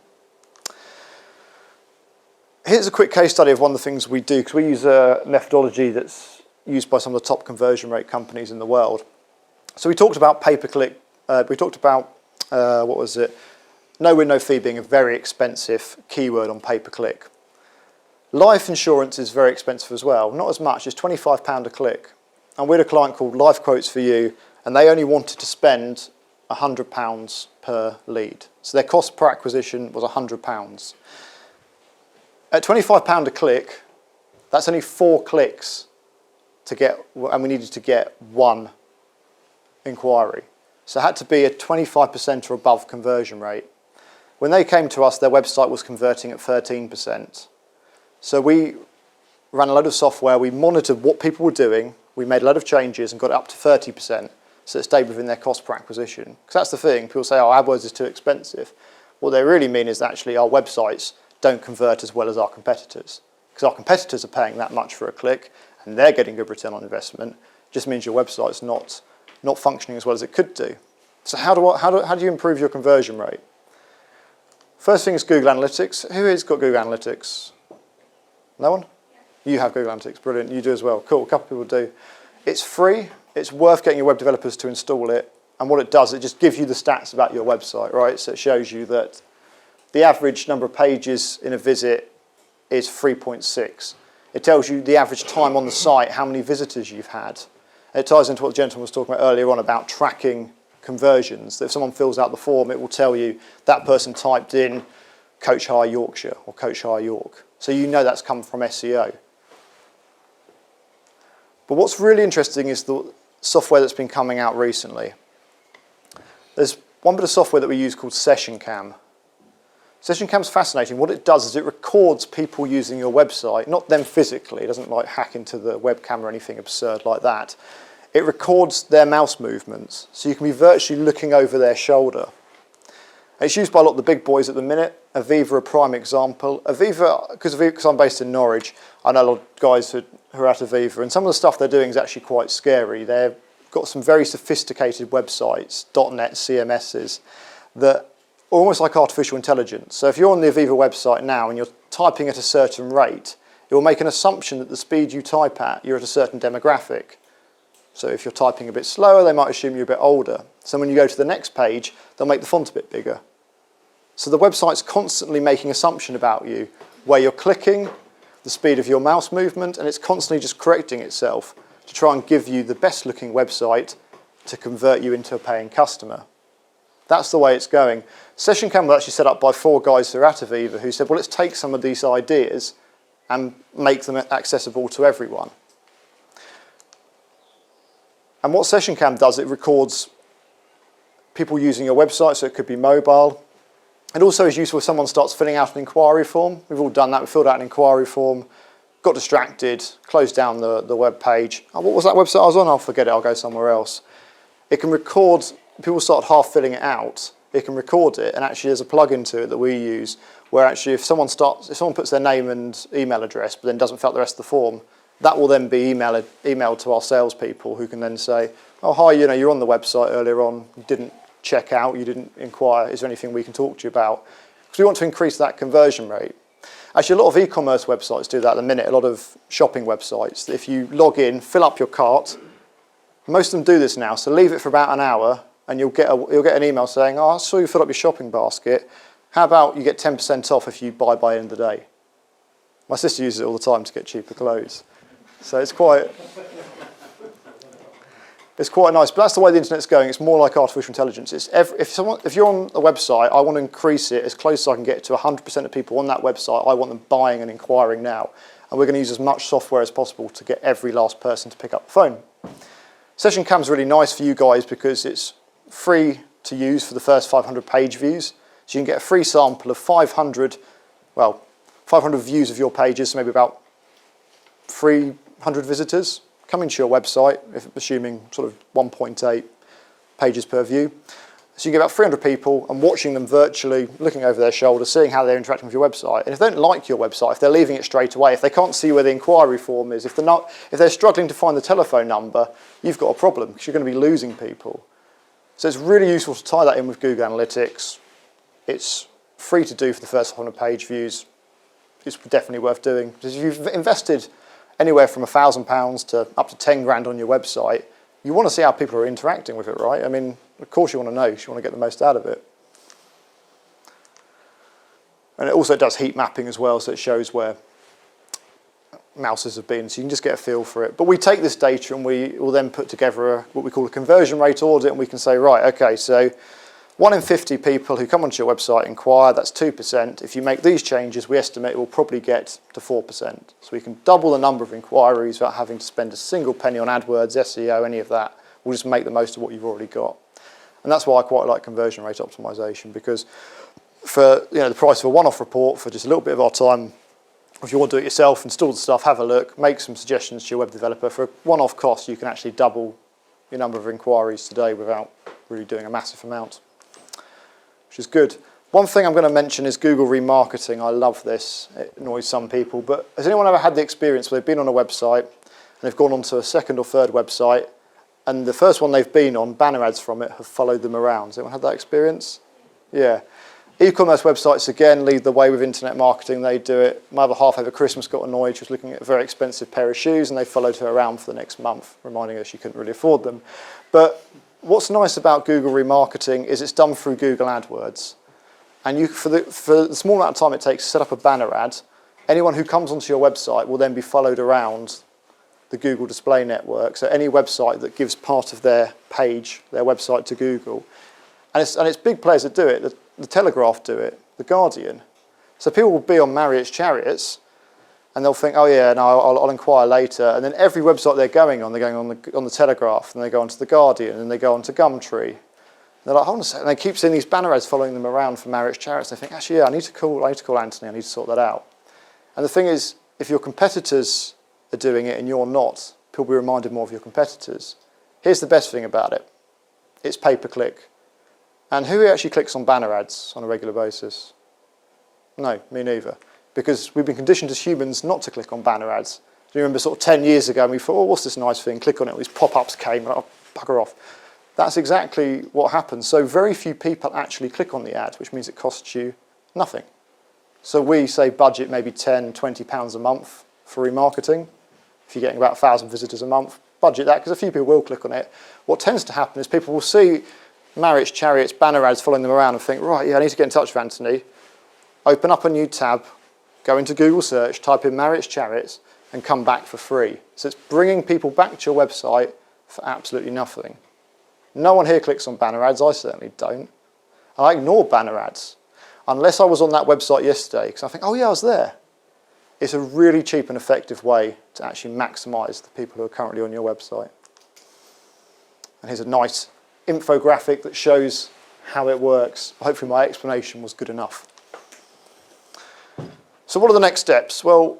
Here's a quick case study of one of the things we do, because we use a methodology that's used by some of the top conversion rate companies in the world. So we talked about pay-per-click. We talked about, no win, no fee being a very expensive keyword on pay-per-click. Life insurance is very expensive as well. Not as much, it's £25 a click. And we had a client called Life Quotes for You, and they only wanted to spend £100 per lead. So their cost per acquisition was £100. At £25 a click, that's only 4 clicks to get, and we needed to get 1 inquiry. So it had to be a 25% or above conversion rate. When they came to us, their website was converting at 13%. So we ran a load of software, we monitored what people were doing, we made a load of changes and got it up to 30%, so it stayed within their cost per acquisition. Because that's the thing, people say, oh, AdWords is too expensive. What they really mean is actually our websites don't convert as well as our competitors. Because our competitors are paying that much for a click and they're getting good return on investment. It just means your website's not functioning as well as it could do. So how do you improve your conversion rate? First thing is Google Analytics. Who has got Google Analytics? No one? Yeah. You have Google Analytics, brilliant. You do as well. Cool, a couple of people do. It's free. it's worth getting your web developers to install it. And what it does, it just gives you the stats about your website, right? So it shows you that the average number of pages in a visit is 3.6. It tells you the average time on the site, how many visitors you've had. It ties into what the gentleman was talking about earlier on about tracking conversions. That if someone fills out the form, it will tell you that person typed in Coach Hire Yorkshire or Coach Hire York. So you know that's come from SEO. But what's really interesting is the software that's been coming out recently. There's one bit of software that we use called Session Cam. Session Cam's fascinating. What it does is it records people using your website, not them physically. It doesn't like hack into the webcam or anything absurd like that. It records their mouse movements, so you can be virtually looking over their shoulder. And it's used by a lot of the big boys at the minute. Aviva, a prime example. Aviva, because I'm based in Norwich, I know a lot of guys who are at Aviva, and some of the stuff they're doing is actually quite scary. They've got some very sophisticated websites, .NET CMSs, that almost like artificial intelligence. So if you're on the Aviva website now and you're typing at a certain rate, it will make an assumption that the speed you type at, you're at a certain demographic. So if you're typing a bit slower, they might assume you're a bit older. So when you go to the next page, they'll make the font a bit bigger. So the website's constantly making assumption about you, where you're clicking, the speed of your mouse movement, and it's constantly just correcting itself to try and give you the best looking website to convert you into a paying customer. That's the way it's going. Session Cam was actually set up by 4 guys who are at Aviva who said, well, let's take some of these ideas and make them accessible to everyone. And what Session Cam does, it records people using your website, so it could be mobile. It also is useful if someone starts filling out an inquiry form. We've all done that. We filled out an inquiry form, got distracted, closed down the web page. Oh, what was that website I was on? I'll forget it. I'll go somewhere else. It can record. People start half filling it out, it can record it, and actually there's a plugin to it that we use where actually if someone puts their name and email address but then doesn't fill out the rest of the form, that will then be emailed to our salespeople who can then say, oh hi, you're on the website earlier on, you didn't check out, you didn't inquire, is there anything we can talk to you about? Because we want to increase that conversion rate. Actually, a lot of e-commerce websites do that at the minute, a lot of shopping websites. If you log in, fill up your cart, most of them do this now, so leave it for about an hour, and you'll get an email saying, oh, I saw you fill up your shopping basket. How about you get 10% off if you buy by the end of the day? My sister uses it all the time to get cheaper clothes. So it's quite nice. But that's the way the internet's going. It's more like artificial intelligence. If you're on a website, I want to increase it as close as I can get to 100% of people on that website. I want them buying and inquiring now. And we're going to use as much software as possible to get every last person to pick up the phone. Session Cam's really nice for you guys because it's free to use for the first 500 page views. So you can get a free sample of 500 views of your pages, so maybe about 300 visitors coming to your website, assuming sort of 1.8 pages per view. So you get about 300 people and watching them virtually, looking over their shoulder, seeing how they're interacting with your website. And if they don't like your website, if they're leaving it straight away, if they can't see where the inquiry form is, if they're struggling to find the telephone number, you've got a problem because you're going to be losing people. So it's really useful to tie that in with Google Analytics. It's free to do for the first 100 page views. It's definitely worth doing. Because if you've invested anywhere from £1,000 to up to 10 grand on your website, you want to see how people are interacting with it, right? I mean, of course you want to know, because you want to get the most out of it. And it also does heat mapping as well, so it shows where mouses have been, so you can just get a feel for it. But we take this data and we will then put together what we call a conversion rate audit, and we can say, right, okay, so 1 in 50 people who come onto your website inquire, that's 2%. If you make these changes, we estimate it will probably get to 4%. So we can double the number of inquiries without having to spend a single penny on AdWords, SEO, any of that. We'll just make the most of what you've already got. And that's why I quite like conversion rate optimization, because for the price of a one-off report, for just a little bit of our time, if you want to do it yourself, install the stuff, have a look, make some suggestions to your web developer. For a one-off cost, you can actually double your number of inquiries today without really doing a massive amount, which is good. One thing I'm going to mention is Google remarketing. I love this. It annoys some people, but has anyone ever had the experience where they've been on a website and they've gone on to a second or third website, and the first one they've been on, banner ads from it have followed them around? Has anyone had that experience? Yeah. E-commerce websites, again, lead the way with internet marketing. They do it. My other half over Christmas got to Norwich, was looking at a very expensive pair of shoes, and they followed her around for the next month, reminding her she couldn't really afford them. But what's nice about Google remarketing is it's done through Google AdWords. And for the small amount of time it takes to set up a banner ad, anyone who comes onto your website will then be followed around the Google display network. So any website that gives part of their page, their website to Google. And it's big players that do it. The Telegraph do it, the Guardian. So people will be on Marriott's Chariots, and they'll think, oh yeah, no, I'll inquire later. And then every website they're going on the Telegraph, and they go onto the Guardian, and they go onto Gumtree. And they're like, hold on a second. And they keep seeing these banner ads following them around for Marriott's Chariots. And they think, actually, yeah, I need to call Anthony. I need to sort that out. And the thing is, if your competitors are doing it and you're not, people will be reminded more of your competitors. Here's the best thing about it. It's pay-per-click. And who actually clicks on banner ads on a regular basis? No, me neither. Because we've been conditioned as humans not to click on banner ads. Do you remember sort of 10 years ago and we thought, oh, what's this nice thing? Click on it, all these pop-ups came, oh, bugger off. That's exactly what happens. So very few people actually click on the ad, which means it costs you nothing. So we say budget maybe £10, £20 a month for remarketing. If you're getting about 1,000 visitors a month, budget that, because a few people will click on it. What tends to happen is people will see Marriott's Chariots banner ads following them around and think, right, yeah, I need to get in touch with Anthony. Open up a new tab, go into Google search, type in Marriott's Chariots, and come back for free. So it's bringing people back to your website for absolutely nothing. No one here clicks on banner ads, I certainly don't. I ignore banner ads, unless I was on that website yesterday, because I think, oh yeah, I was there. It's a really cheap and effective way to actually maximise the people who are currently on your website. And here's a nice infographic that shows how it works. Hopefully my explanation was good enough. So what are the next steps? Well,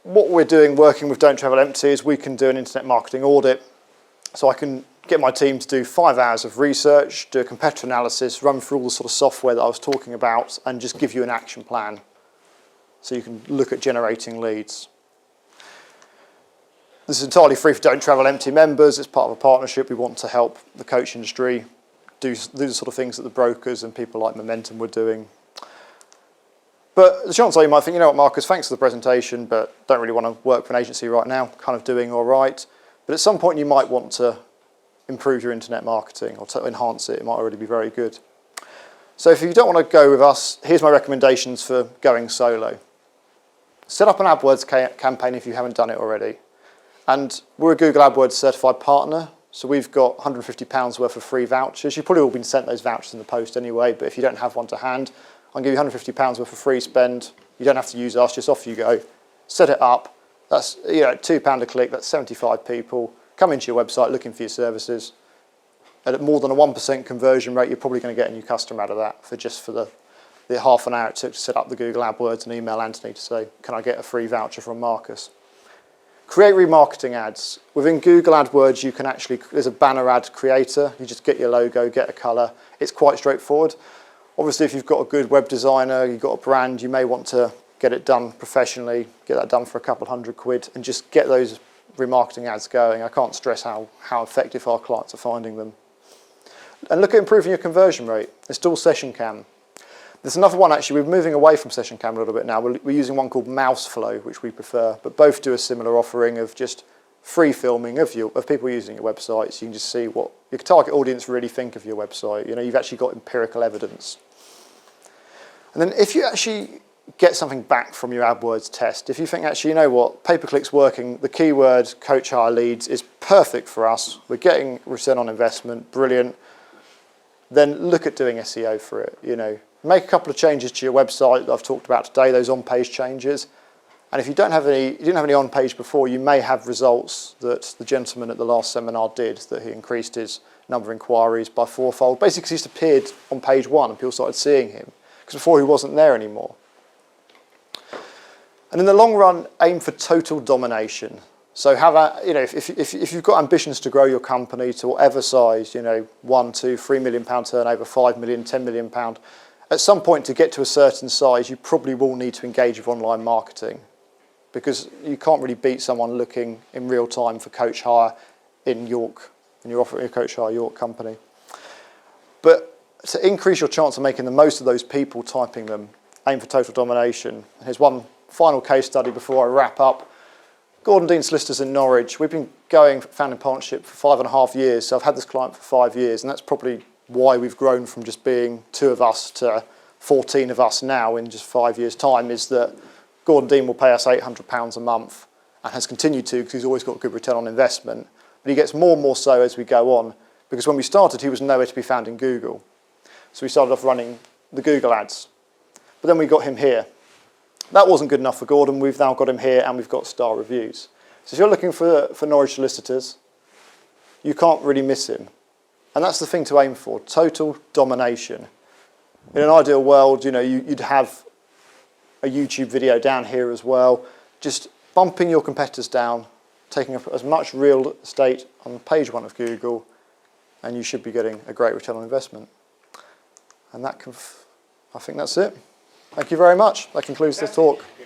what we're doing working with Don't Travel Empty is we can do an internet marketing audit. So I can get my team to do 5 hours of research, do a competitor analysis, run through all the sort of software that I was talking about, and just give you an action plan. So you can look at generating leads. This is entirely free for Don't Travel Empty members. It's part of a partnership. We want to help the coach industry do the sort of things that the brokers and people like Momentum were doing. But the chances are you might think, you know what, Marcus, thanks for the presentation, but don't really want to work for an agency right now, kind of doing all right. But at some point you might want to improve your internet marketing or to enhance it. It might already be very good. So if you don't want to go with us, here's my recommendations for going solo. Set up an AdWords campaign if you haven't done it already. And we're a Google AdWords certified partner, so we've got £150 worth of free vouchers. You've probably all been sent those vouchers in the post anyway, but if you don't have one to hand, I'll give you £150 worth of free spend. You don't have to use us, just off you go. Set it up. That's £2 a click, that's 75 people. Come into your website looking for your services. At more than a 1% conversion rate, you're probably going to get a new customer out of that for the half an hour it took to set up the Google AdWords and email Anthony to say, can I get a free voucher from Marcus? Create remarketing ads. Within Google AdWords, you can actually, there's a banner ad creator. You just get your logo, get a colour. It's quite straightforward. Obviously, if you've got a good web designer, you've got a brand, you may want to get it done professionally, get that done for a couple £100 and just get those remarketing ads going. I can't stress how effective our clients are finding them. And look at improving your conversion rate. Install SessionCam. There's another one actually, we're moving away from SessionCam a little bit now. We're using one called Mouseflow, which we prefer, but both do a similar offering of just free filming of people using your website, so you can just see what your target audience really think of your website. You've actually got empirical evidence. And then if you actually get something back from your AdWords test, if you think actually, you know what, pay-per-click's working, the keyword coach hire leads is perfect for us, we're getting return on investment, brilliant, then look at doing SEO for it, Make a couple of changes to your website that I've talked about today, those on-page changes. And if you didn't have any on-page before, you may have results that the gentleman at the last seminar did, that he increased his number of inquiries by 4-fold. Basically, because he just appeared on page 1 and people started seeing him, because before he wasn't there anymore. And in the long run, aim for total domination. So if you've got ambitions to grow your company to whatever size, £1, £2, £3 million turnover, £5 million, £10 million, at some point to get to a certain size, you probably will need to engage with online marketing, because you can't really beat someone looking in real time for coach hire in York, and you're offering a coach hire York company. But to increase your chance of making the most of those people typing them, aim for total domination. Here's one final case study before I wrap up. Gordon Dean Solicitors in Norwich. We've been founding partnership for 5.5 years, so I've had this client for 5 years, and that's probably why we've grown from just being 2 of us to 14 of us now in just 5 years' time, is that Gordon Dean will pay us £800 a month and has continued to because he's always got good return on investment. But he gets more and more so as we go on, because when we started, he was nowhere to be found in Google. So we started off running the Google ads. But then we got him here. That wasn't good enough for Gordon. We've now got him here and we've got star reviews. So if you're looking for Norwich solicitors, you can't really miss him. And that's the thing to aim for, total domination. In an ideal world, you know, you'd have a YouTube video down here as well, just bumping your competitors down, taking up as much real estate on page 1 of Google, and you should be getting a great return on investment. And I think that's it. Thank you very much. That concludes the talk.